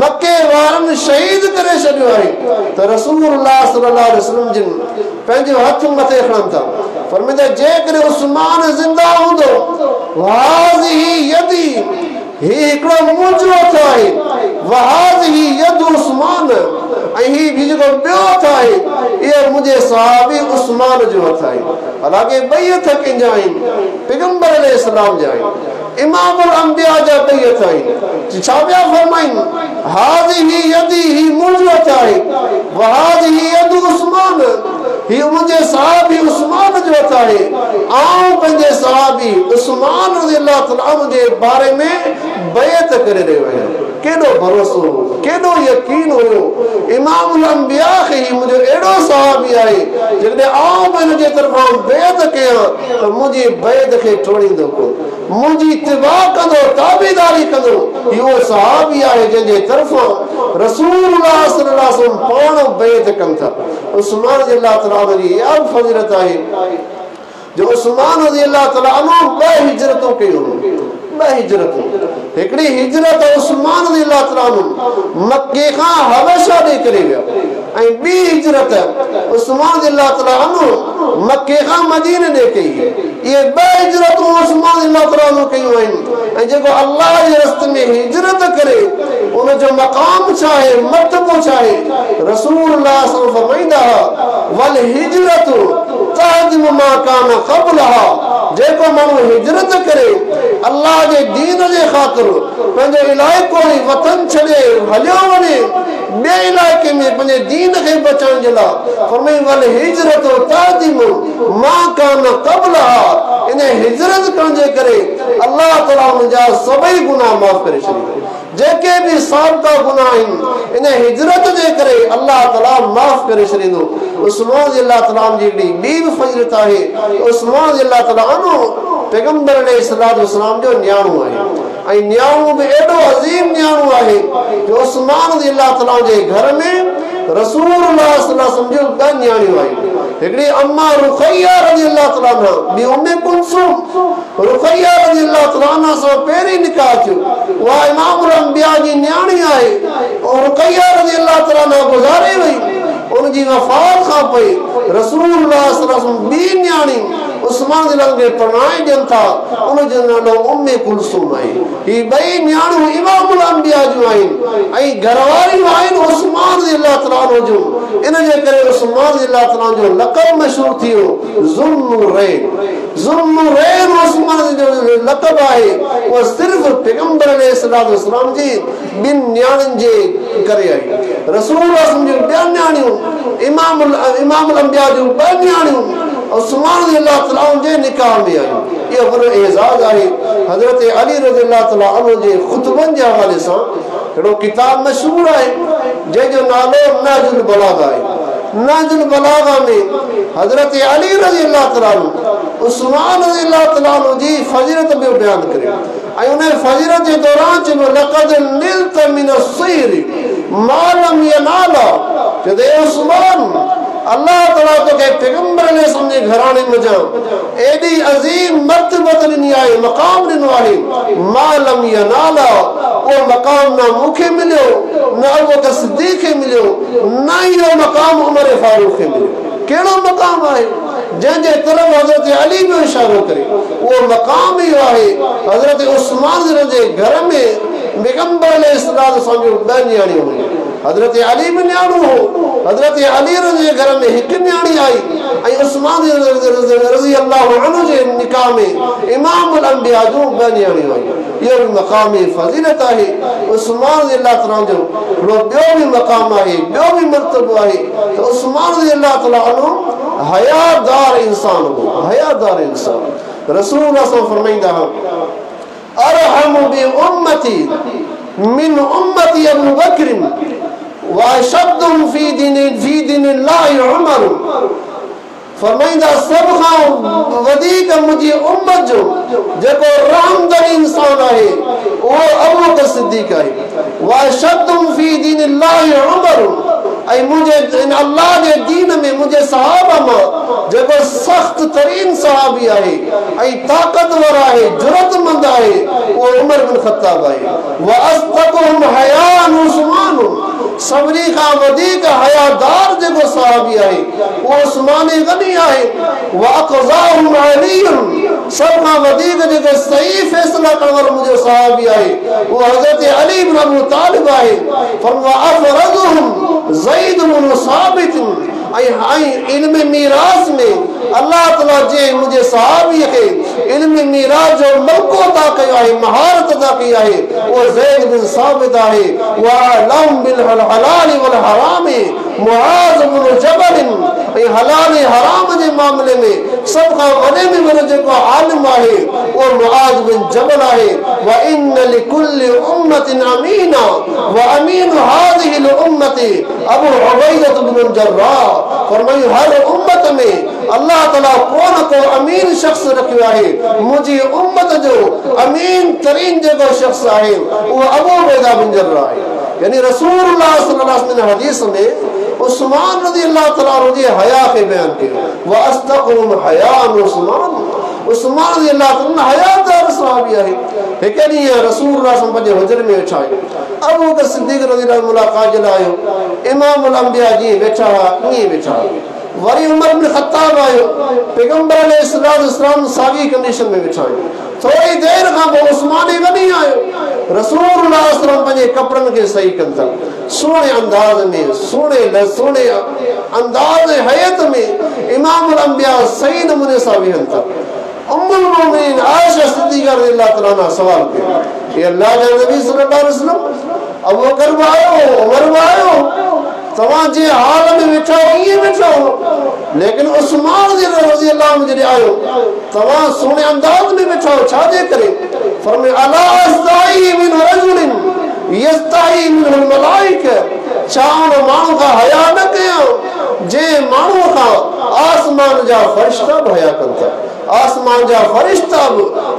मक्के वारनि शहीद करे छॾियो आहे। त रसूलुल्लाह सल्लल्लाहु अलैहि वसल्लम जिन पंहिंजो हथ मथे खणनि था। फरमाईंदा जेकॾहिं उस्मान ज़िंदा हूंदो, वाज़ी यदी, ही हिकिड़ो मुंहिंजो हथ आहे, वाज़ी यद उस्मान, ऐं ही बि जेको ॿियो हथ आहे इहो मुंहिंजे सहाबी उस्मान जो हथ आहे। हालांकि ॿई हथ कंहिंजा आहिनि, पैगंबर अलैहिस्सलाम जा आहिनि, इमामुल अंबिया जा ॿई हथ आहिनि। छा पिया फरमाइनि? हाज़ी यदी, ही मुंहिंजो हथ आहे, वाज़ी यद उस्मान, ही मुंहिंजे सहाबी उस्मान जो हथ आहे। आऊं पंहिंजे सहाबी उस्मान रज़ियल्लाहु तआला अन्हु जे बारे में बैत करे रहियो आहियां। केॾो भरोसो, केॾो यकीन हुयो इमामुल अंबिया खे ही मुंहिंजो अहिड़ो सहाबी आहे जेकॾहिं आऊं बि हिन जे तरफ़ां बैत कयां त मुंहिंजी बैत खे टोड़ींदो कोन, मुंहिंजी इत्तिबा कंदो, ताबेदारी कंदो। इहो सहाबी आहे जंहिंजे तरफ़ां रसूलुल्लाह सल्लल्लाहु अलैहि वसल्लम पाण बैत कनि था। उस्मान रज़ियल्लाहु तआला अन्हु जी इहा फज़ीलत आहे जो उस्मान रज़ियल्लाहु तआला अन्हु 2 हिजरतूं कयूं। 2 हिजरतूं, हिकिड़ी हिजरत उस्मान रज़ियल्लाहु तआला अन्हु मक्के खां हबशा ॾे करे विया ऐं ॿी हिजरत उस्मान रज़ियल्लाहु तआला अन्हु मक्के खां मदीने ॾे कई। इहे 2 हिजरतूं उस्मान रज़ियल्लाहु तआला अन्हु कयूं आहिनि। ऐं जेको अल्लाह जे रस्ते में हिजरत करे उनजो मक़ाम छा आहे, मर्तबो छा आहे? रसूलुल्लाह सल्लल्लाहु अलैहि वसल्लम फरमाईंदा वल हिजरतु तहदिमु मा कान क़ब्लहा, जेको माण्हू हिजरत करे अल्लाह जे दीन जे ख़ातिर पंहिंजो इलाइक़ो वतन छॾे हलियो वञे ॿिए इलाइक़े में पंहिंजे दीन खे बचाइण जे लाइ, फरमाई वल हिजरतु तहदिमु मा कान क़ब्लहा। इन हिजरत करण जे करे अल्लाह तआला मुंहिंजा सभई गुनाह माफ़ करे छॾींदो। जेके बि साबिक़ा गुनाह आहिनि इन हिजरत जे करे अल्लाह तआला माफ़ करे छॾींदो। उस्मान रज़ियल्लाहु तआला जी ॿी बि फज़ीलत आहे। उस्मान रज़ियल्लाहु तआला अन्हु पैगंबर अलैहिस्सलातु वस्सलाम जो न्याणो आहे ऐं न्याणो बि एॾो अज़ीम न्याणो आहे जो उस्मान रज़ियल्लाहु तआला जे घर में रसूलुल्लाह सल्लल्लाहु अलैहि वसल्लम जो 2 न्याणियूं आहिनि। हिकिड़ी अम्मा रुक़ैया रज़ियल्लाहु तआला अन्हा, ॿी उम्मे कुलसूम। रुक़ैया रज़ियल्लाहु तआला अन्हा सां पहिरीं निकाह थियो, उहा इमामुल अंबिया जी न्याणी आहे। और रुक़ैया रज़ियल्लाहु तआला अन्हा गुज़ारे वई। उनजी वफ़ात खां पोइ रसूलुल्लाह सल्लल्लाहु अलैहि वसल्लम ॿी न्याणी उस्मान रज़ियल्लाहु खे परणाए ॾियनि था, उनजो नालो उम्मे कुलसूम आहे। ही 2 न्याणियूं इमामुल अंबिया जूं आहिनि ऐं घरवारियूं आहिनि उस्मान रज़ियल्लाहु तआला जूं। इन जे करे उस्मान रज़ियल्लाहु तआला जो लक़ब मशहूर थियो ज़ुन्नुरैन। ज़ुन्नुरैन उस्मान जो लक़ब आहे। उहो सिर्फ़ पैगंबर अलैहिस्सलातु वस्सलाम जी 2 न्याणियुनि जे करे आई। रसूलुल्लाह जूं 2 न्याणियूं, इमामुल अंबिया जूं 2 न्याणियूं उस्मान रज़ियल्लाहु तआला जे निकाह में आहियूं। इहो वॾो एज़ाज़ आहे। हज़रत अली रज़ियल्लाहु तआला अन्हु जे ख़ुतबनि जे हवाले सां हिकिड़ो किताब मशहूर आहे जंहिंजो नालो नहजुल बलागा आहे। नहजुल बलागा में हज़रत अली रज़ियल्लाहु तआला अन्हु उस्मान रज़ियल्लाहु तआला जी फज़ीलत बयान करे ऐं उन फज़ीलत जे दौरान चयो लक़द निल्त मिन अस्सैर, मालम यनाला जदे उस्मान अल्लाह तआला तो के पैगंबर ने समझे घराने में जा एडी अजीम मर्तबत नी आए मकाम नी आए मालम यनाला वो मकाम ना मुखे मिलो ना अबू बकर सिद्दीक के मिलो ना ही वो मकाम उमर फारूक के मिलो केड़ो मकाम है जे तरफ हजरत अली में इशारो करे वो मकाम ही है हजरत उस्मान जे घर में पैगंबर ने इस्लाम समझो बनियानी हुई हजरत अली में न्याणो हो हजरत अली जे घर में एक न्याणी आई आई उस्मान रजी अल्लाह अन्हु जे निकाह में इमाम अल अंबिया जो बनियानी हुई ये मकाम फजीलत है उस्मान अल्लाह तआला जो बियो भी मकाम है बियो भी मर्तबो है तो उस्मान अल्लाह तआला अन्हु हयादार इंसान हो हयादार इंसान रसूल अल्लाह फरमाइंदा अरहम बि उम्मती मिन उम्मती अबू बकर व अशद्द फी दीन अल्लाह उमर फरमाइंदा सब खां वधीक मुझी उम्मत जो जेको रहमदल इंसान है वो अबू बकर सिद्दीक है व अशद्द फी दीन अल्लाह उमर आई मुझे इन अल्लाह के दीन में मुझे सहाबा में जेको सख्त तरीन सहाबी है आई ताकतवर है जुरतमंद है वो उमर बिन खत्ताब है व अस्दकुहुम हयान उस्मान सबरी का वधीक हयादार जेको सहाबी है वो उस्मान गनी है व अक़ज़ाहुम अली सब का वधीक जेको सही फैसला करवर मुझे सहाबी है वो हजरत अली इब्न अबू तालिब है फरमा अफरजुहुम ज़ैद बिन साबित आई इल्म मीरास में अल्लाह तआला जे मुझे सहाबी के इल्म मीरास जो मौको अता कयो है महारत अता की है वो ज़ैद बिन साबित है व अलम बिल हलाल वल हराम मुआज बिन जबल ऐ हलाल हराम जे मामले में सब का वडे में वडो जेको आलिम है वो मुआज बिन जबल है व इन लिकुल्लि उम्मतिन अमीना व अमीन हादिहि ल उम्मती अबू उबैदा बिन जर्राह फरमाई हर उम्मत में अल्लाह तआला कौन को अमीन शख्स रखियो है मुझी उम्मत जो अमीन तरीन जेको शख्स है वो अबू उबैदा बिन जर्राह है यानी रसूलुल्लाह सल्लल्लाहु अलैहि वसल्लम हदीस में उस्मान रज़ी अल्लाह तआला रज़ी हया के बयान किया व अस्तकुम हयान उस्मान रज़ी अल्लाह तआला हयादार सहाबी है लेकिन ये रसूलुल्लाह सल्लल्लाहु अलैहि वसल्लम हुजर में वेठा है अबू बकर सिद्दीक रज़ी अल्लाह मुलाकात जलायो इमाम अल अंबिया जी वेठा नहीं वेठा वरी उमर बिन खत्ताब आयो पैगंबर अलैहिस्सलाम सागी कंडीशन में वेठा थोड़ी देर का वो उस्मान गनी आयो रसूलुल्लाह सल्लल्लाहु अलैहि वसल्लम पंहिंजे कपड़न के सही कन था सोने अंदाज में सोने अंदाज हयत में इमाम अल अंबिया सही नमूने सां वेहन था उम्मुल मोमिनीन आयशा सिद्दीका रज़ियल्लाहु तआला अन्हा सवाल कयो ये अल्लाह के नबी सल्लल्लाहु अलैहि वसल्लम अबू बकर आयो उमर आयो तवा जे हाल में बैठा ये बैठा लेकिन उस्मान रज़ी अल्लाह अन्हु जॾहिं आयो तवा सोने अंदाज में बैठा छाजे करे फरमाए अला अस्ताई मिन रजुलिन यस्ताई मिन मलाइका चाउन माण्हू का हया न कया जे माण्हू का आसमान जा फरिश्ता हया कन था आसमान जा फरिश्ता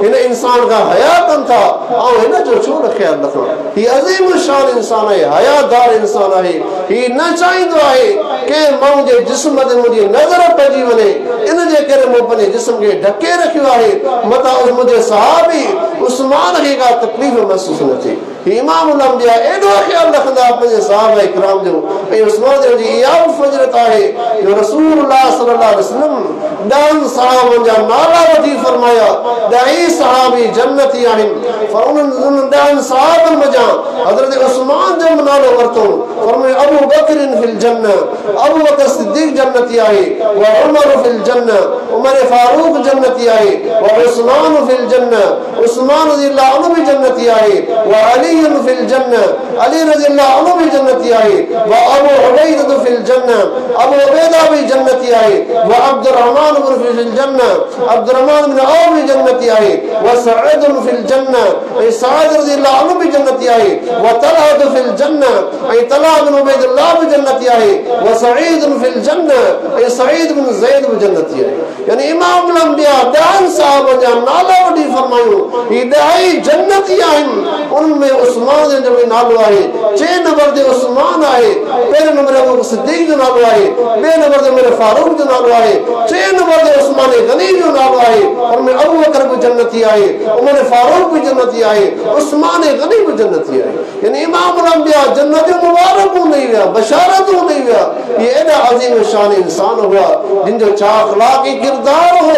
इन इंसान का हया कन था और इन जो छो ख्याल रखो ही अजीम शान इंसान है हयादार इंसान है ही न चाहिंदो है के माण्हू जे जिस्म ते मुझी नजर पइजी वने इन जे करे मो पंहिंजे जिस्म के ढके रखियो है मता मुझे सहाबी उस्मान खे का तकलीफ महसूस न थी इमाम अल अंबिया एडो ख्याल रखंदा पंहिंजे सहाबा इकराम जो ऐं उस्मान जी इहा फज़ीलत आहे जो रसूलुल्लाह सल्लल्लाहु अलैहि वसल्लम ॾहनि सहाबनि जा नाला वठी फरमाया 10 सहाबी जन्नती आहिनि पर उन्हनि 10 सहाबनि मज़ा हज़रत उस्मान जो नालो वरितो फरमाया अबू बकर फिल जन्नह अबू बकर सिद्दीक जन्नती आहे व उमर फिल जन्नह उमर फारूक जन्नती आहे व उस्मान फिल जन्नह उस्मान रज़ियल्लाहु अन्हु भी जन्नती आहे व अली फिल जन्नह अली रज़ियल्लाहु अन्हु भी जन्नती आहे व अबू उबैदा फिल जन्नह अबू उबैदा भी जन्नती आहे व अब्दुर्रहमान फिल जन्नह अब्दुर्रहमान बिन औफ भी जन्नती आहे व सईद फिल जन्नह ऐं सईद रज़ियल्लाहु अन्हु भी जन्नती आहे व तलहा फिल जन्नह ऐं तलहा बिन उबैदुल्लाह भी जन्नती आहे व सईद फिल जन्नह ऐं सईद बिन ज़ैद भी जन्नती आहे यानी इमाम अल अंबिया 10 सहाबा जा नाला वठी फरमायो ही ॾाई जन्नती आहिनि उनमें उस्मान जो नालो आहे 6 नंबर ते उस्मान आहे पहिरें नंबर ते अबू सिद्दीक जो नालो आहे ॿिए नंबर ते उमर फारूक जो नालो आहे 3 नंबर ते उस्मान गनी जो नालो आहे उनमें अबू बकर भी जन्नती आहे उमर फारूक भी जन्नती आहे उस्मान गनी भी जन्नती आहे यानी इमाम अल अंबिया जन्नत मुबारक नहीं हुआ बशारत नहीं हुआ ये एडा अजीम शान इंसान हुआ जिन जो छा अखलाकी किरदार हो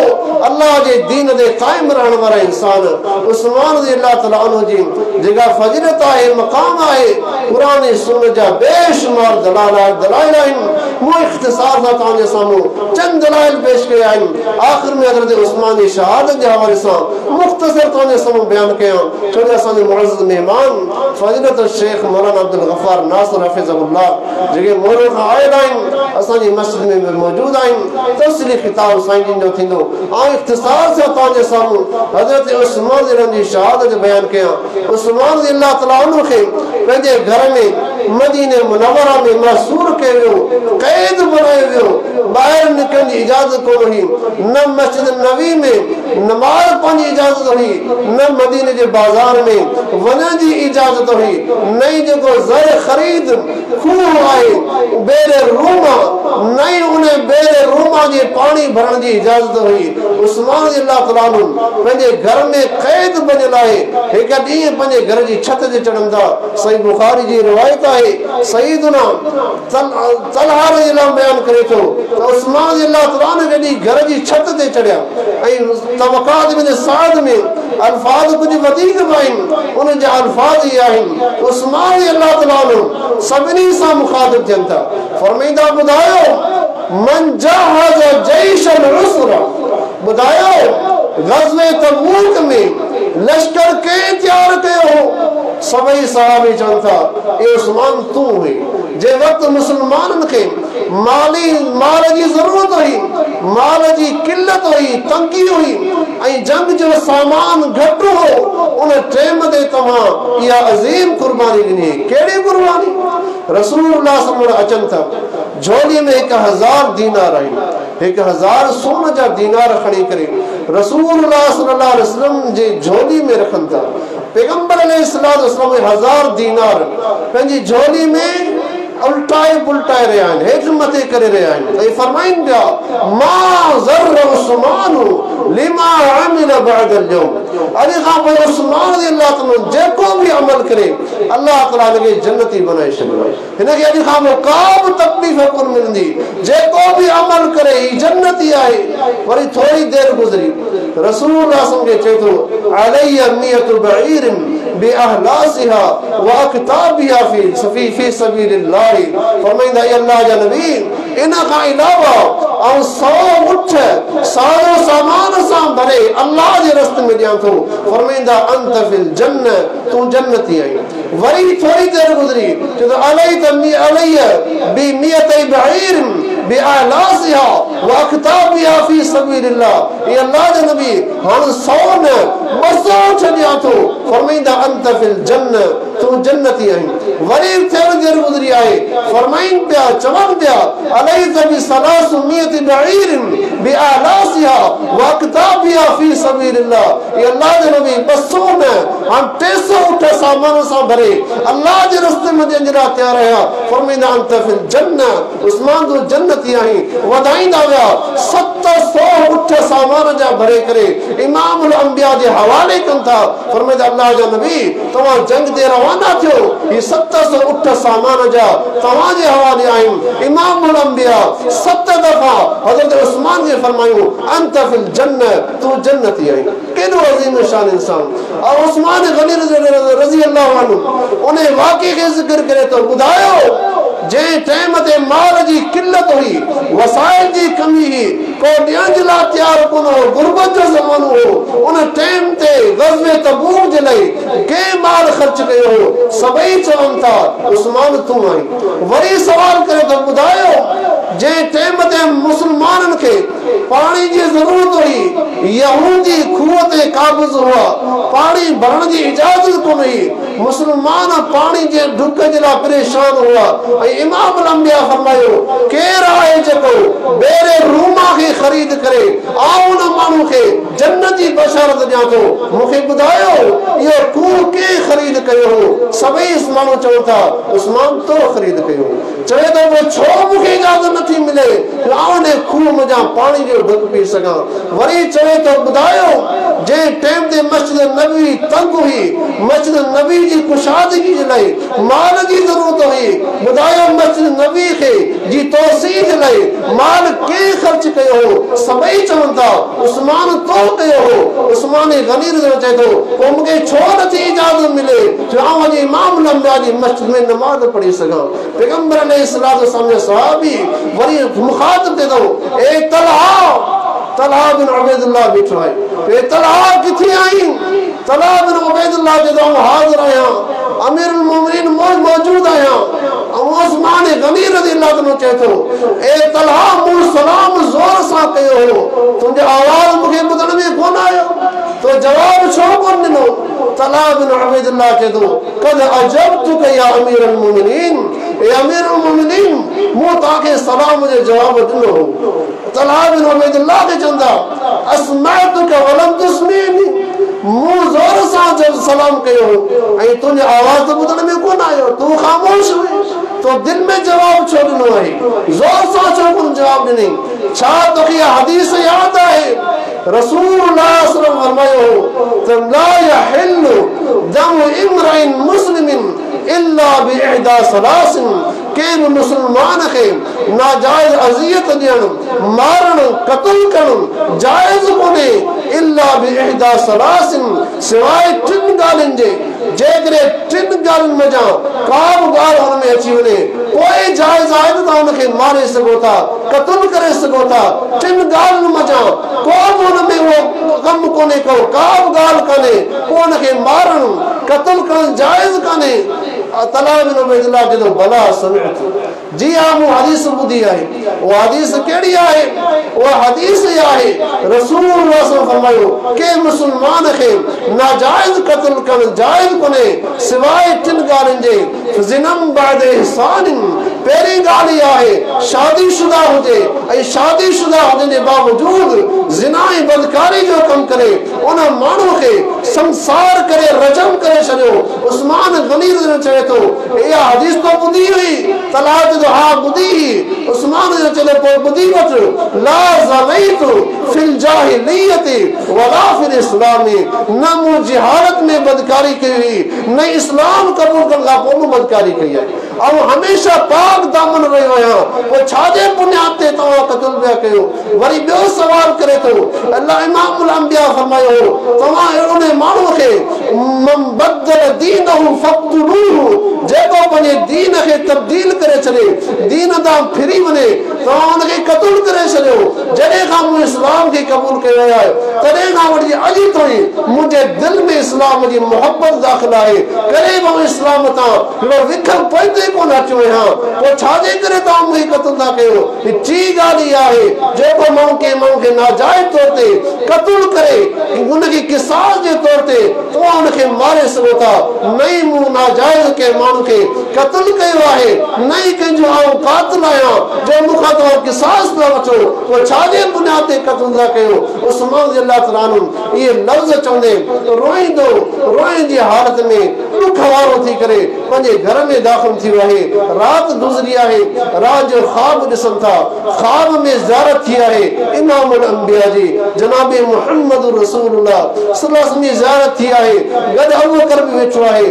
अल्लाह जे दीन दे कायम रहण वाला इंसान उस्मान रज़ी अल्लाह तआला अन्हु जी जेका फजीलत आहे मकाम आहे कुरान सुन्नत जा बेशुमार दलाइल आहिनि मो इख्तिसार सां तव्हांजे साम्हूं चंद दलाइल पेश कया आहिनि आख़िर में हज़रत उस्मान जी शहादत जे हवाले सां मुख़्तसर तव्हांजे साम्हूं बयान कया छो जो असांजे मुअज़्ज़ज़ मेहमान फजीलत शेख मौलाना अब्दुल गफ़ार नासिर हफ़िज़हुल्लाह जेके मोरो खां आयल आहिनि असांजी मस्जिद में मौजूद आहिनि तफ़सीली खिताब साईं जिन जो थींदो ऐं इख्तिसार सां तव्हांजे साम्हूं हज़रत उस्मान जी शहादत बयान कया उस्मान रज़ी अल्लाह तआला अन्हु खे पंहिंजे घर में मदीने मुनव्वरा में महसूर कयो वियो क़ैद बनायो वियो ॿाहिरि निकिरण जी इजाज़त कोन हुई न मस्जिद नबी में नमाज़ पढ़ण जी इजाज़त हुई न मदीने जे बाज़ार में वञण जी इजाज़त हुई न ई जेको ज़र ख़रीद खूह आहे बेरे रूमा न ई उन बेरे रूमा जे पाणी भरण जी इजाज़त हुई उस्मान रज़ी अल्लाह तआला अन्हु पंहिंजे घर में क़ैद बनियल आहे हिकु ॾींहुं पंहिंजे घर जी छत ते चढ़नि था सही बुखारी जी रिवायत आहे सईदुना तलहा रज़ी अल्लाह बयान करे थो त उस्मान रज़ी अल्लाह तआला अन्हु जॾहिं घर जी छत ते चढ़िया ऐं तबक़ात में साद में अल्फाज कुझु वधीक बि आहिनि उन जा अल्फाज ई आहिनि उस्मान रज़ी अल्लाह तआला अन्हु सभिनी सां मुखातिब थियनि था फरमाईंदा ॿुधायो मन जहज़ जैशन उसरा ॿुधायो ग़ज़वे तबूक में लश्कर के तैयार कयो सभई सहाबी चवनि था ए उस्मान तू हुई जे वक़्तु मुसलमाननि खे माल जी ज़रूरत हुई माल जी किल्लत हुई तंगी हुई ऐं जंग जो सामान घटि हो उन टाइम ते तव्हां इहा अज़ीम कुर्बानी ॾिनी कहिड़ी कुर्बानी रसूलुल्लाह सल्लल्लाहु अलैहि अचनि था झोली में 1000 दीनार आहिनि 1000 सोन जा दीनार खणी करे रसूलुल्लाह सल्लल्लाहु अलैहि वसल्लम जे झोली में रखनि था पैगंबर अलैहिस्सलातु वस्सलाम 1000 दीनार पंहिंजी झोली में उल्टाए पुल्टाए रहिया आहिनि हेठि मथे करे रहिया आहिनि ऐं फरमाइनि पिया मा ज़र उस्मान लिमा अमिल बअदल यौम अॼु खां पोइ उस्मान रज़ी अल्लाह तआला जेको बि अमल करे अल्लाह तआला हुनखे जन्नती बनाए छॾियो हिनखे अॼु खां पोइ का बि तकलीफ़ कोन मिलंदी जेको बि अमल करे ही जन्नती आहे वरी थोरी देरि गुज़री रसूलुल्लाह सल्लल्लाहु चए थो अलैया मियतु बईर बिअहलासिहा व अकताबिहा फी सबीलिल्लाह फरमाइंदा अल्लाह जा नबी इन खां अलावा ऐं 100 उठ सारो सामान सां भरे अल्लाह जे रस्ते में ॾियां थो फरमाइंदा अंत फिल जन्नत तूं जन्नती आहीं वरी थोरी देरि गुज़री चए थो अलैया बि मियतै बईर बिअहलासिहा व अकताबिहा फी सबीलिल्लाह ए अल्लाह जा नबी हाणे 100 न 200 ॾियां थो फरमाइंदा अंत फिल जन्नत तूं जन्नती आहीं वरी थोरी देरि गुज़री आहे फरमाइन पिया चवनि पिया अलैस बिसलासु मियति बईर बिअहलासिहा व अकताबिहा फी सबीलिल्लाह ए अल्लाह जे नबी 200 न हाणे 300 उठ सामान सां भरे अल्लाह जे रस्ते में ॾियण लाइ तयार आहियां फरमाइंदा अंत फिल जन्नत उस्मान तूं जन्नती आहीं वधाईंदा विया 700 उठ सामान जा भरे करे इमाम अल अंबिया जे हवाले कनि था फरमाइंदा अल्लाह जा नबी तव्हां जंग ते रवाना थियो ही 700 उठ सामान जा तव्हांजे हवाले आहिनि इमाम अल अंबिया 7 दफ़ा हज़रत उस्मान खे फरमायो अंत फिल जन्नत तूं जन्नती आहीं केॾो अज़ीम शान इंसान और उस्मान गनी रज़ी अल्लाह अन्हु उन वाक़े खे ज़िक्र करे तो ॿुधायो जंहिं टाइम ते माल जी किल्लत हुई वसाइल जी कमी हुई को ॾियण जे लाइ तयारु कोन हो गुरबत जो ज़मानो हो उन टाइम ते ग़ज़वे तबूक जे लाइ कंहिं माल ख़र्च कयो हो सभई चवनि था उस्मान तूं आहीं वरी सवाल करे तो ॿुधायो जंहिं टाइम ते मुसलमाननि खे पाणी जी ज़रूरत हुई यहूदी खूह ते काबिज़ हुआ पाणी भरण जी इजाज़त कोन हुई मुसलमान पानी जे ढुक जे लाइ परेशान हुआ ऐं इमाम अल-अंबिया फरमायो केरु आहे जेको बेरे रूमा खे ख़रीद करे आउं उन माण्हू खे जन्नत जी बशारत ॾियां थो मूंखे ॿुधायो इहो कूह कंहिं ख़रीद कयो हो सभई माण्हू चवनि था उस्मान तो ख़रीद कयो चवे थो पोइ छो मूंखे इजाज़त नथी मिले आउं उन खूह मञा पाणी जो ढुक पी सघां वरी चवे थो ॿुधायो जंहिं टाइम ते मस्जिद नबी तंग हुई मस्जिद नबी जी कुशादगी जे लाइ माल जी ज़रूरत हुई ॿुधायो मस्जिद नबी खे जी तोसीअ जे लाइ माल कंहिं ख़र्च कयो हो सभई चवनि था उस्मान तो कयो हो उस्मान गनी चए थो पोइ मूंखे छो नथी इजाज़त मिले जो आउं अॼु इमाम अल-अंबिया जी मस्जिद में नमाज़ पढ़ी सघां पैगंबर अलैहिस्सलातु वस्सलाम सहाबी वरी मुखातिब थिए थो ए तलहा बिन उबैदुल्लाह बीठो आहे ए तलहा किथे आई तलहा बिन उबैदुल्लाह जे तो हाज़िर आहियां अमीरुल मोमिनीन मौजूद आहियां उस्मान गनी रज़ियल्लाहु अन्हु चए थो ए तलहा मूं सलाम ज़ोर सां कयो हो तुंहिंजो आवाज़ मूंखे ॿुधण में कोन आयो तो जवाब छो कोन ॾिनो तलहा बिन उबैदुल्लाह चए थो कद अजबतुक या अमीरुल मोमिनीन ए अमीरुल मोमिनीन मूं तव्हांखे सलाम जो जवाब ॾिनो हो तलहा बिन उबैदुल्लाह खे चवंदा अस्मअतुक वलम तुस्मीनी मूं ज़ोर सां जब सलाम कयो ऐं तुंहिंजो आवाज़ त ॿुधण में कोन आयो तूं ख़ामोश हुई तो दिल में जवाब छो ॾिनो आहे ज़ोर सां छो कोन जवाब ॾिनई छा तोखे हदीस यादि आहे रसूलुल्लाह सल्लल्लाहु अलैहि वसल्लम त ला यहिल्लु दमु इम्रिइन मुस्लिमिन इल्ला बिइहदा सलासिन के मुसलमान खे नाजायज अज़ियत ॾियणु मारणु क़त्ल करणु जाइज़ कोन्हे इल्ला बिइहदा सलासिन सिवाय टिन ॻाल्हियुनि जे जेकॾहिं टिन ॻाल्हियुनि मज़ा का बि ॻाल्हि हुन में अची वञे पोइ जाइज़ आहे त तव्हां हुनखे मारे सघो था क़त्ल करे सघो था टिन ॻाल्हियुनि मज़ा को बि हुन में उहो कमु कोन्हे को का बि ॻाल्हि कान्हे पोइ हुनखे मारणु क़त्ल करणु जाइज़ कान्हे तलहा बिन उबैदुल्लाह चए थो भला समिअतु जी हाँ मूं हदीस ॿुधी आहे उहा हदीस कहिड़ी आहे उहा हदीस ई आहे रसूलुल्लाह सल्लल्लाहु अलैहि वसल्लम फरमायो के मुसलमान खे नाजाइज़ क़त्ल करणु जाइज़ कोन्हे सिवाय टिन ॻाल्हियुनि जे ज़िनम बाद इहसानिन पहिरीं ॻाल्हि इहा आहे शादीशुदा हुजे ऐं शादीशुदा हुजण जे बावजूद ज़िना ऐं बदकारी जो कमु करे उन माण्हू खे संसार करे रजम करे छॾियो उस्मान गनी चए थो इहा हदीस तो ॿुधी हुई तलहा चए थो हा ॿुधी उस्मान चए थो पोइ ॿुधी वठि ला ज़नैतु फिल जाहिलियति वला फिल इस्लामी न मूं जिहालत में बदकारी कई हुई न इस्लाम क़बूल करण खां पोइ मूं बदकारी कई आहे ऐं हमेशा पाक दामन रहियो आहियां पोइ छाजे बुनियाद ते तव्हां क़त्ल पिया कयो वरी ॿियो सवाल करे थो अल्लाह इमाम अल-अंबिया फरमायो तव्हां अहिड़े माण्हू खे मन बदल दीनहु फक़्तुलूहु जेको पंहिंजे दीन खे तब्दील करे छॾे दीन तां फिरी वञे तव्हां हुनखे क़त्ल करे छॾियो जॾहिं खां मूं इस्लाम खे क़बूल कयो आहे तॾहिं खां वठी अॼु ताईं मुंहिंजे दिलि में इस्लाम जी मोहबत दाख़िल आहे करे मां इस्लाम तां विखल पवंदे कोन अचो आहियां पोइ छाजे करे तव्हां मूंखे क़त्ल था कयो टी ॻाल्हि इहा आहे जेको माण्हू कंहिं माण्हू खे नाजाइज़ तौर ते क़त्ल करे हुनखे क़िसास जे तौर ते तव्हां हुनखे मारे सघो था न ई मूं नाजाइज़ कंहिं माण्हू खे क़त्ल कयो आहे न ई कंहिंजो आऊं कातिल आहियां जो मूंखां तव्हां क़िसास था वठो पोइ छाजे बुनियाद ते क़त्ल था कयो उस्मान रज़ियल्लाहु ताला अन्हु इहे लफ़्ज़ चवंदे रोईंदो रोइण जी हालत में ॾुख वारो थी करे पंहिंजे घर में दाख़िल थी वियो आहे रात गुज़री आहे रात जो ख्वाब ॾिसनि था ख्वाब में ज़ियारत थी आहे इमाम अल-अंबिया जी जनाब मुहम्मद रसूलुल्लाह सल्लल्लाहु अलैहि वसल्लम जी ज़ियारत थी आहे गॾु अबू बकर बि वेठो आहे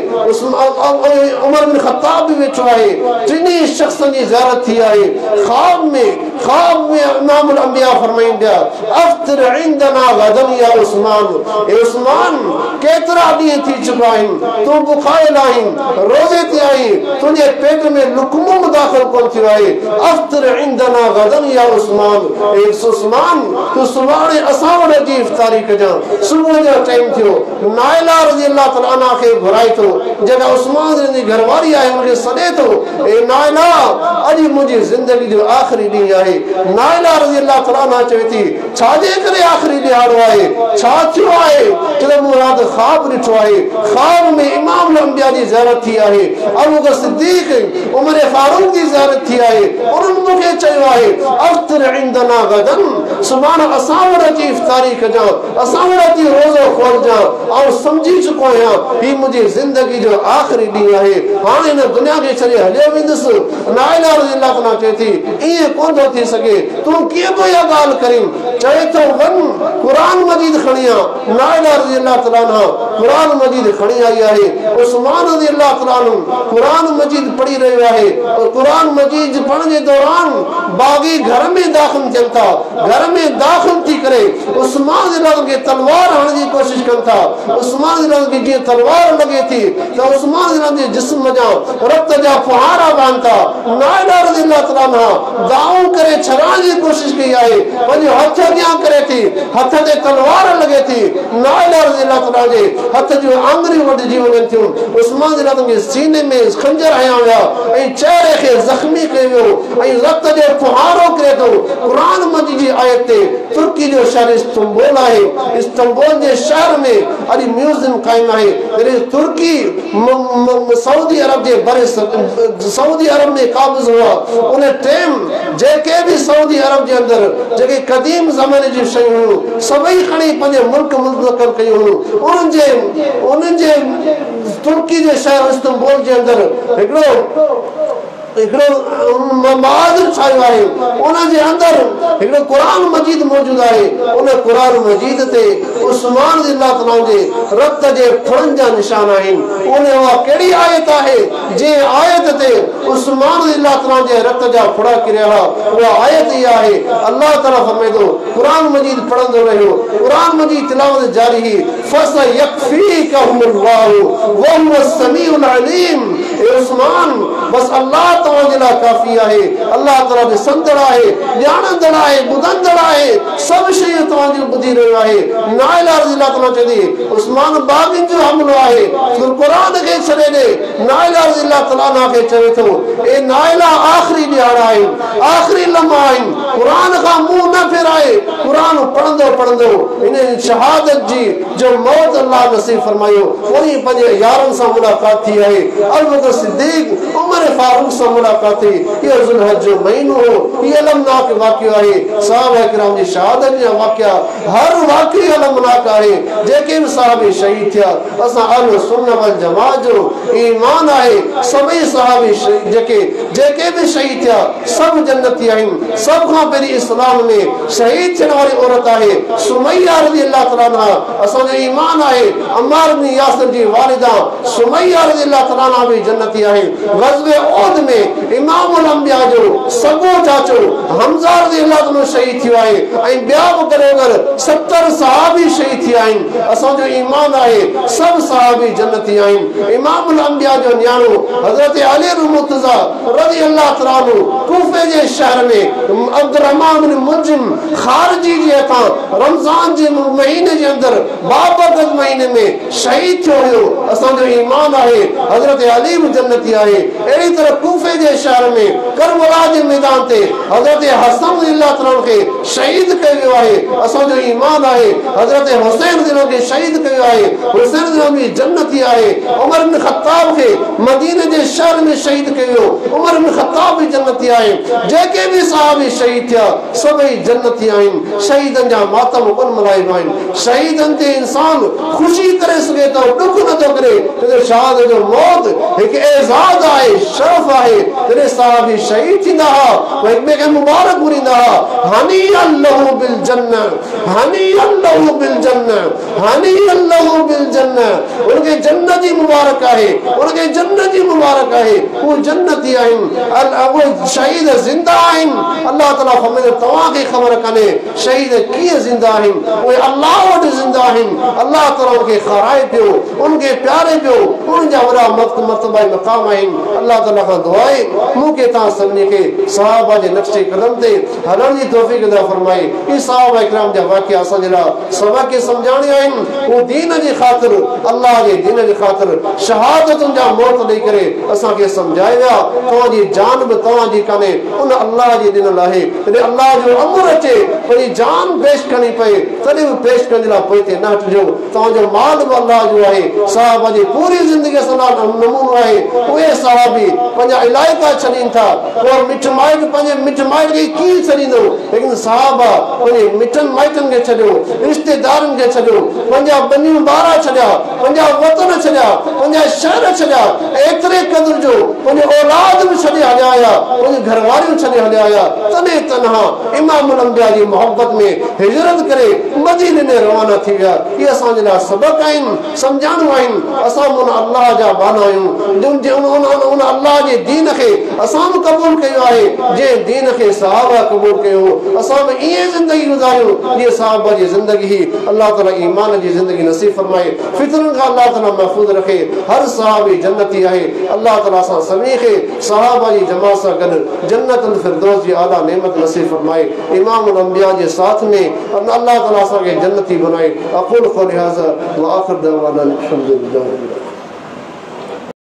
उमर बिन ख़त्ताब बि वेठो आहे टिनी शख़्सनि जी ज़ियारत थी आहे ख्वाब में इमाम अल-अंबिया फरमाईंदा अफ्तिर इंदना गदन या उस्मान ए उस्मान केतिरा ॾींहं थी चुका आहिनि तूं बुखारियल आहीं रोज़े ते आहीं तुंहिंजे पेट में लुकमो दाख़िल कोन थियो आहे अफ्तिर इंदना गदन या उस्मान ए उस्मान तूं सुभाणे असां वटि जी इफ्तारी कजां सुबुह जो टाइम थियो नाइला रज़ियल्लाहु ताला अन्हा खे घुराए थो जब उस्मान जी घरवारी आहे उनके सदे तो ए नाइला अजी मुझे जिंदगी जो आखिरी दी आहे नाइला रज़ी अल्लाह तआला ना चवे थी छाजे करे आखिरी दिहाड़ो आहे छा थियो आहे जब मुराद ख्वाब ॾिठो आहे ख्वाब में इमाम अंबिया जी ज़ियारत थी आहे अबू बकर सिद्दीक़ उमर फारूक जी ज़ियारत थी आहे उन्हनि मूंखे चयो आहे अफ्तर इंदना गदन सुभाणे असां वटि अची इफ्तारी कजां असां वटि अची रोज़ो खोलजां ऐं सम्झी चुको आहियां ही मुंहिंजी ज़िंदगी जो आख़िरी ॾींहुं आहे हाणे हिन दुनिया खे छॾे हलियो वेंदुसि नाइला रज़ी अल्लाह तआला चए थी ईअं कोन थो थी सघे तूं कीअं थो इहा ॻाल्हि करीं चए थो वञ क़ुरान मजीद खणी आ नाइला रज़ी अल्लाह तआला क़ुरान मजीद खणी आई आहे उस्मान रज़ी अल्लाह तआला क़ुरान मजीद पढ़ी रहियो आहे क़ुरान मजीद पढ़ण जे दौरान बाग़ी घर में दाख़िल थियनि था घर में दाख़िल थी करे उस्मान रज़ी अल्लाह खे तलवार हणण जी कोशिश कनि था उस्मान रज़ी अल्लाह खे जीअं तलवार लॻे थी त उस्मान रज़ी अल्लाह जे जिस्म जा रत जा फुहारा वहनि था नाइला रज़ी अल्लाह तआला दाऊं करे छॾण जी कोशिश कई आहे पंहिंजो हथ अॻियां करे थी हथ ते तलवार लॻे थी नाइला रज़ी अल्लाह तआला जे हथ जूं आङुरियूं वढिजी वञनि थियूं उस्मान रज़ी अल्लाह जे सीने में खंजर हयां विया ऐं चेहरे खे ज़ख्मी कयो वियो ऐं रत जो फुहारो किरे थो क़ुरान मजीद जी आयत ते तुर्की जो शहर इस्तांबुल आहे इस्तांबुल जे शहर में अॼु म्यूज़ियम क़ाइमु आहे जॾहिं तुर्की सऊदी अरब जे बरे सऊदी अरब में क़ाबिज़ हुआ उन टाइम जेके भी सऊदी अरब जे अंदरि जेके क़दीम ज़माने जी शयूं हुयूं सभई खणी पंहिंजे मुल्क मुंतक़िल कयूं हुयूं उन्हनि जे तुर्की जे शहर इस्तांबुल जे अंदरि हिकिड़ो ममाद छायो आहे उन जे अंदरि हिकिड़ो क़ुरान मजीद मौजूद आहे उन क़ुरान मजीद ते उस्मान रज़ी अल्लाह तआला जे रत जे फुड़नि जा निशान आहिनि उन उहा कहिड़ी आयत आहे जंहिं आयत ते उस्मान रज़ी अल्लाह तआला जे रत जा फुड़ा किरिया उहा आयत इहा आहे अल्लाह तआला फरमाए थो क़ुरान मजीद पढ़ंदो रहियो क़ुरान मजीद तिलावत जारी ही फसयकफीकहुमुल्लाहु व हुवस समीउल अलीम ए उस्मान बस अल्लाह तव्हांजे लाइ काफ़ी आहे अल्लाह तआला ॾिसंदड़ आहे ॼाणंदड़ आहे ॿुधंदड़ आहे सभु शयूं तव्हांजी ॿुधी रहियो आहे नाइला रज़ी अल्लाह तआला चए थी उस्मान बाग़िन जो हमिलो आहे क़ुरान खे छॾे ॾे नाइला रज़ी अल्लाह तआला खे चवे थो ए नाइला आख़िरी ॾियारा आहिनि आख़िरी लम्हा आहिनि क़ुरान खां मुंहुं न फेराए क़ुरान पढ़ंदो इन शहादत जी जो मौत अल्लाह नसीब फरमायो वरी पंहिंजे यारनि सां मुलाक़ात थी आहे अबू बकर सिद्दीक़ उमर फारूक सां मुलाक़ात थी इहो ज़ुल्हज जो महीनो हो इहो अलमनाक वाक़ियो आहे सहाबा किराम जी शहादत जा वाक़िया हर वाक़ियो अलमनाक आहे जेके बि सहाबी शहीद थिया असां अहले सुन्नत वल जमात जो ईमान आहे सभई सहाबी जेके बि शहीद थिया सभु जन्नती आहिनि सभ खां पहिरीं इस्लाम में शहीद थियण वारी औरत आहे सुमैया रज़ी अल्लाह तआला असांजो ईमान आहे अम्मार इब्न यासिर जी वालिदा सुमैया रज़ी अल्लाह तआला भी जन्नती आहे ग़ज़वे उहद में इमामुल अंबिया जो सगो चाचो हमज़ा रज़ी अल्लाह तआला शहीद थियो आहे ऐं ॿिया बि करोड़ 70 सहाबी शहीद थिया आहिनि असांजो ईमान आहे सभु सहाबी जन्नती आहिनि इमामुल अंबिया जो न्याणो हज़रत अली मुर्तज़ा रज़ी अल्लाह तआला कूफे जे शहर में अब्दुर्रहमान बिन मुल्जिम खारजी जे हथां रमज़ान जे महीने जे अंदरि बाबरकत महीने में शहीद थियो हुयो असांजो ईमान आहे हज़रत अली भी जन्नती आहे अहिड़ी तरह कूफे जे शहर में करबला जे मैदान ते हज़रत हसन रज़ी अल्लाह तआला खे शहीद कयो वियो आहे असांजो ईमान आहे हज़रत हुसैन रज़ी अल्लाह खे शहीद कयो आहे हुसैन रज़ी अल्लाह भी जन्नती आहे उमर इब्न ख़त्ताब खे मदीने जे शहर में शहीद कयो उमर इब्न ख़त्ताब भी जन्नती आहे जेके भी सहाबी शहीद थिया सभई जन्नती आहिनि शहीदनि जा मातम कोन मल्हाइबा आहिनि शहीदनि ते इंसान ख़ुशी करे सघे थो ॾुख नथो करे शहादत जो मौत हिकु एज़ाज़ आहे शरफ़ आहे जॾहिं सहाबी शहीद थींदा हुआ हिक ॿिए खे मुबारक घुरींदा हुआ हनी अल्लाहु बिल जन्नत हनी अल्लाहु बिल जन्नत हनी अल्लाहु बिल जन्नत उनखे जन्नत जी मुबारक आहे उनखे जन्नत जी मुबारक आहे उहे जन्नती आहिनि शहीद ज़िंदा आहिनि अल्लाह ताला फरमाईंदो तव्हांखे ख़बर कान्हे शहीद कीअं ज़िंदा आहिनि उहे अल्लाह वटि ज़िंदा आहिनि अल्लाह ताला उनखे खाराए पियो उनखे प्यारे पियो उनजा वॾा मर्तबा मक़ाम आहिनि अल्लाह ताला खां दुआ आहे मूंखे तव्हां सभिनी खे सहाबा जे नक्शे कदम ते हलण जी तौफ़ीक़ अता फरमाए ही सहाबा इकराम जा वाक़िया असांजे लाइ सबक़ सम्झाइणा आहिनि वो दीन जी ख़ातिर अल्लाह जे दीन जी ख़ातिर शहादतुनि जा मौत ॾेई करे असांखे सम्झाए विया तव्हांजी जान बि तव्हांजी कान्हे उन अल्लाह जी ॾिनल आहे जॾहिं अल्लाह जो अमर अचे वरी जान पेश करणी पए तॾहिं बि पेश करण जे लाइ पोइ ते न हटिजो तव्हांजो माल बि अल्लाह जो आहे सहाबा जी पूरी ज़िंदगी असां नमूनो आहे उहे सहाबी पंहिंजा इलाइक़ा छॾीनि था और मिठ माइट पंहिंजे मिठ माइट खे कीअं छॾींदो लेकिन सहाबा पंहिंजे मिठनि माइटनि खे छॾियो रिश्तेदारनि खे छॾियो पंहिंजा बनियूं ॿार छॾिया पंहिंजा वतन छॾिया पंहिंजा शहर छॾिया एतिरे क़दुर जो पंहिंजे औलाद बि छॾे हलिया आया पंहिंजी घरवारियूं छॾे हलिया आया तॾहिं तनहा इमामुल अंबिया जी मोहब्बत में हिजरत करे मदीने में रवाना थी विया इहे असांजे लाइ सबक़ आहिनि सम्झाणो आहिनि असां उन अल्लाह जा बाना आहियूं उन अल्लाह जे दीन खे असां बि क़बूल कयो आहे जंहिं दीन खे सहाबा क़बूल कयो असां बि ईअं ज़िंदगी गुज़ारियूं जीअं सहाबा जी ज़िंदगी ही अल्लाह ताला ईमान जी ज़िंदगी नसीब फरमाए फितरनि खां अल्लाह ताला महफूज़ रखे हर सहाबी जन्नती आहे अल्लाह ताला असां सभिनी खे सहाबा जी जमात सां गॾु जन्नतुल फिरदौस जी आला नेमत नसीब फरमाए इमामुल अंबिया जे साथ में अल्लाह ताला असांखे जन्नती बनाए अक़ूलु क़ौली हाज़ा व आख़िर दअवाना अल्हम्दुलिल्लाह।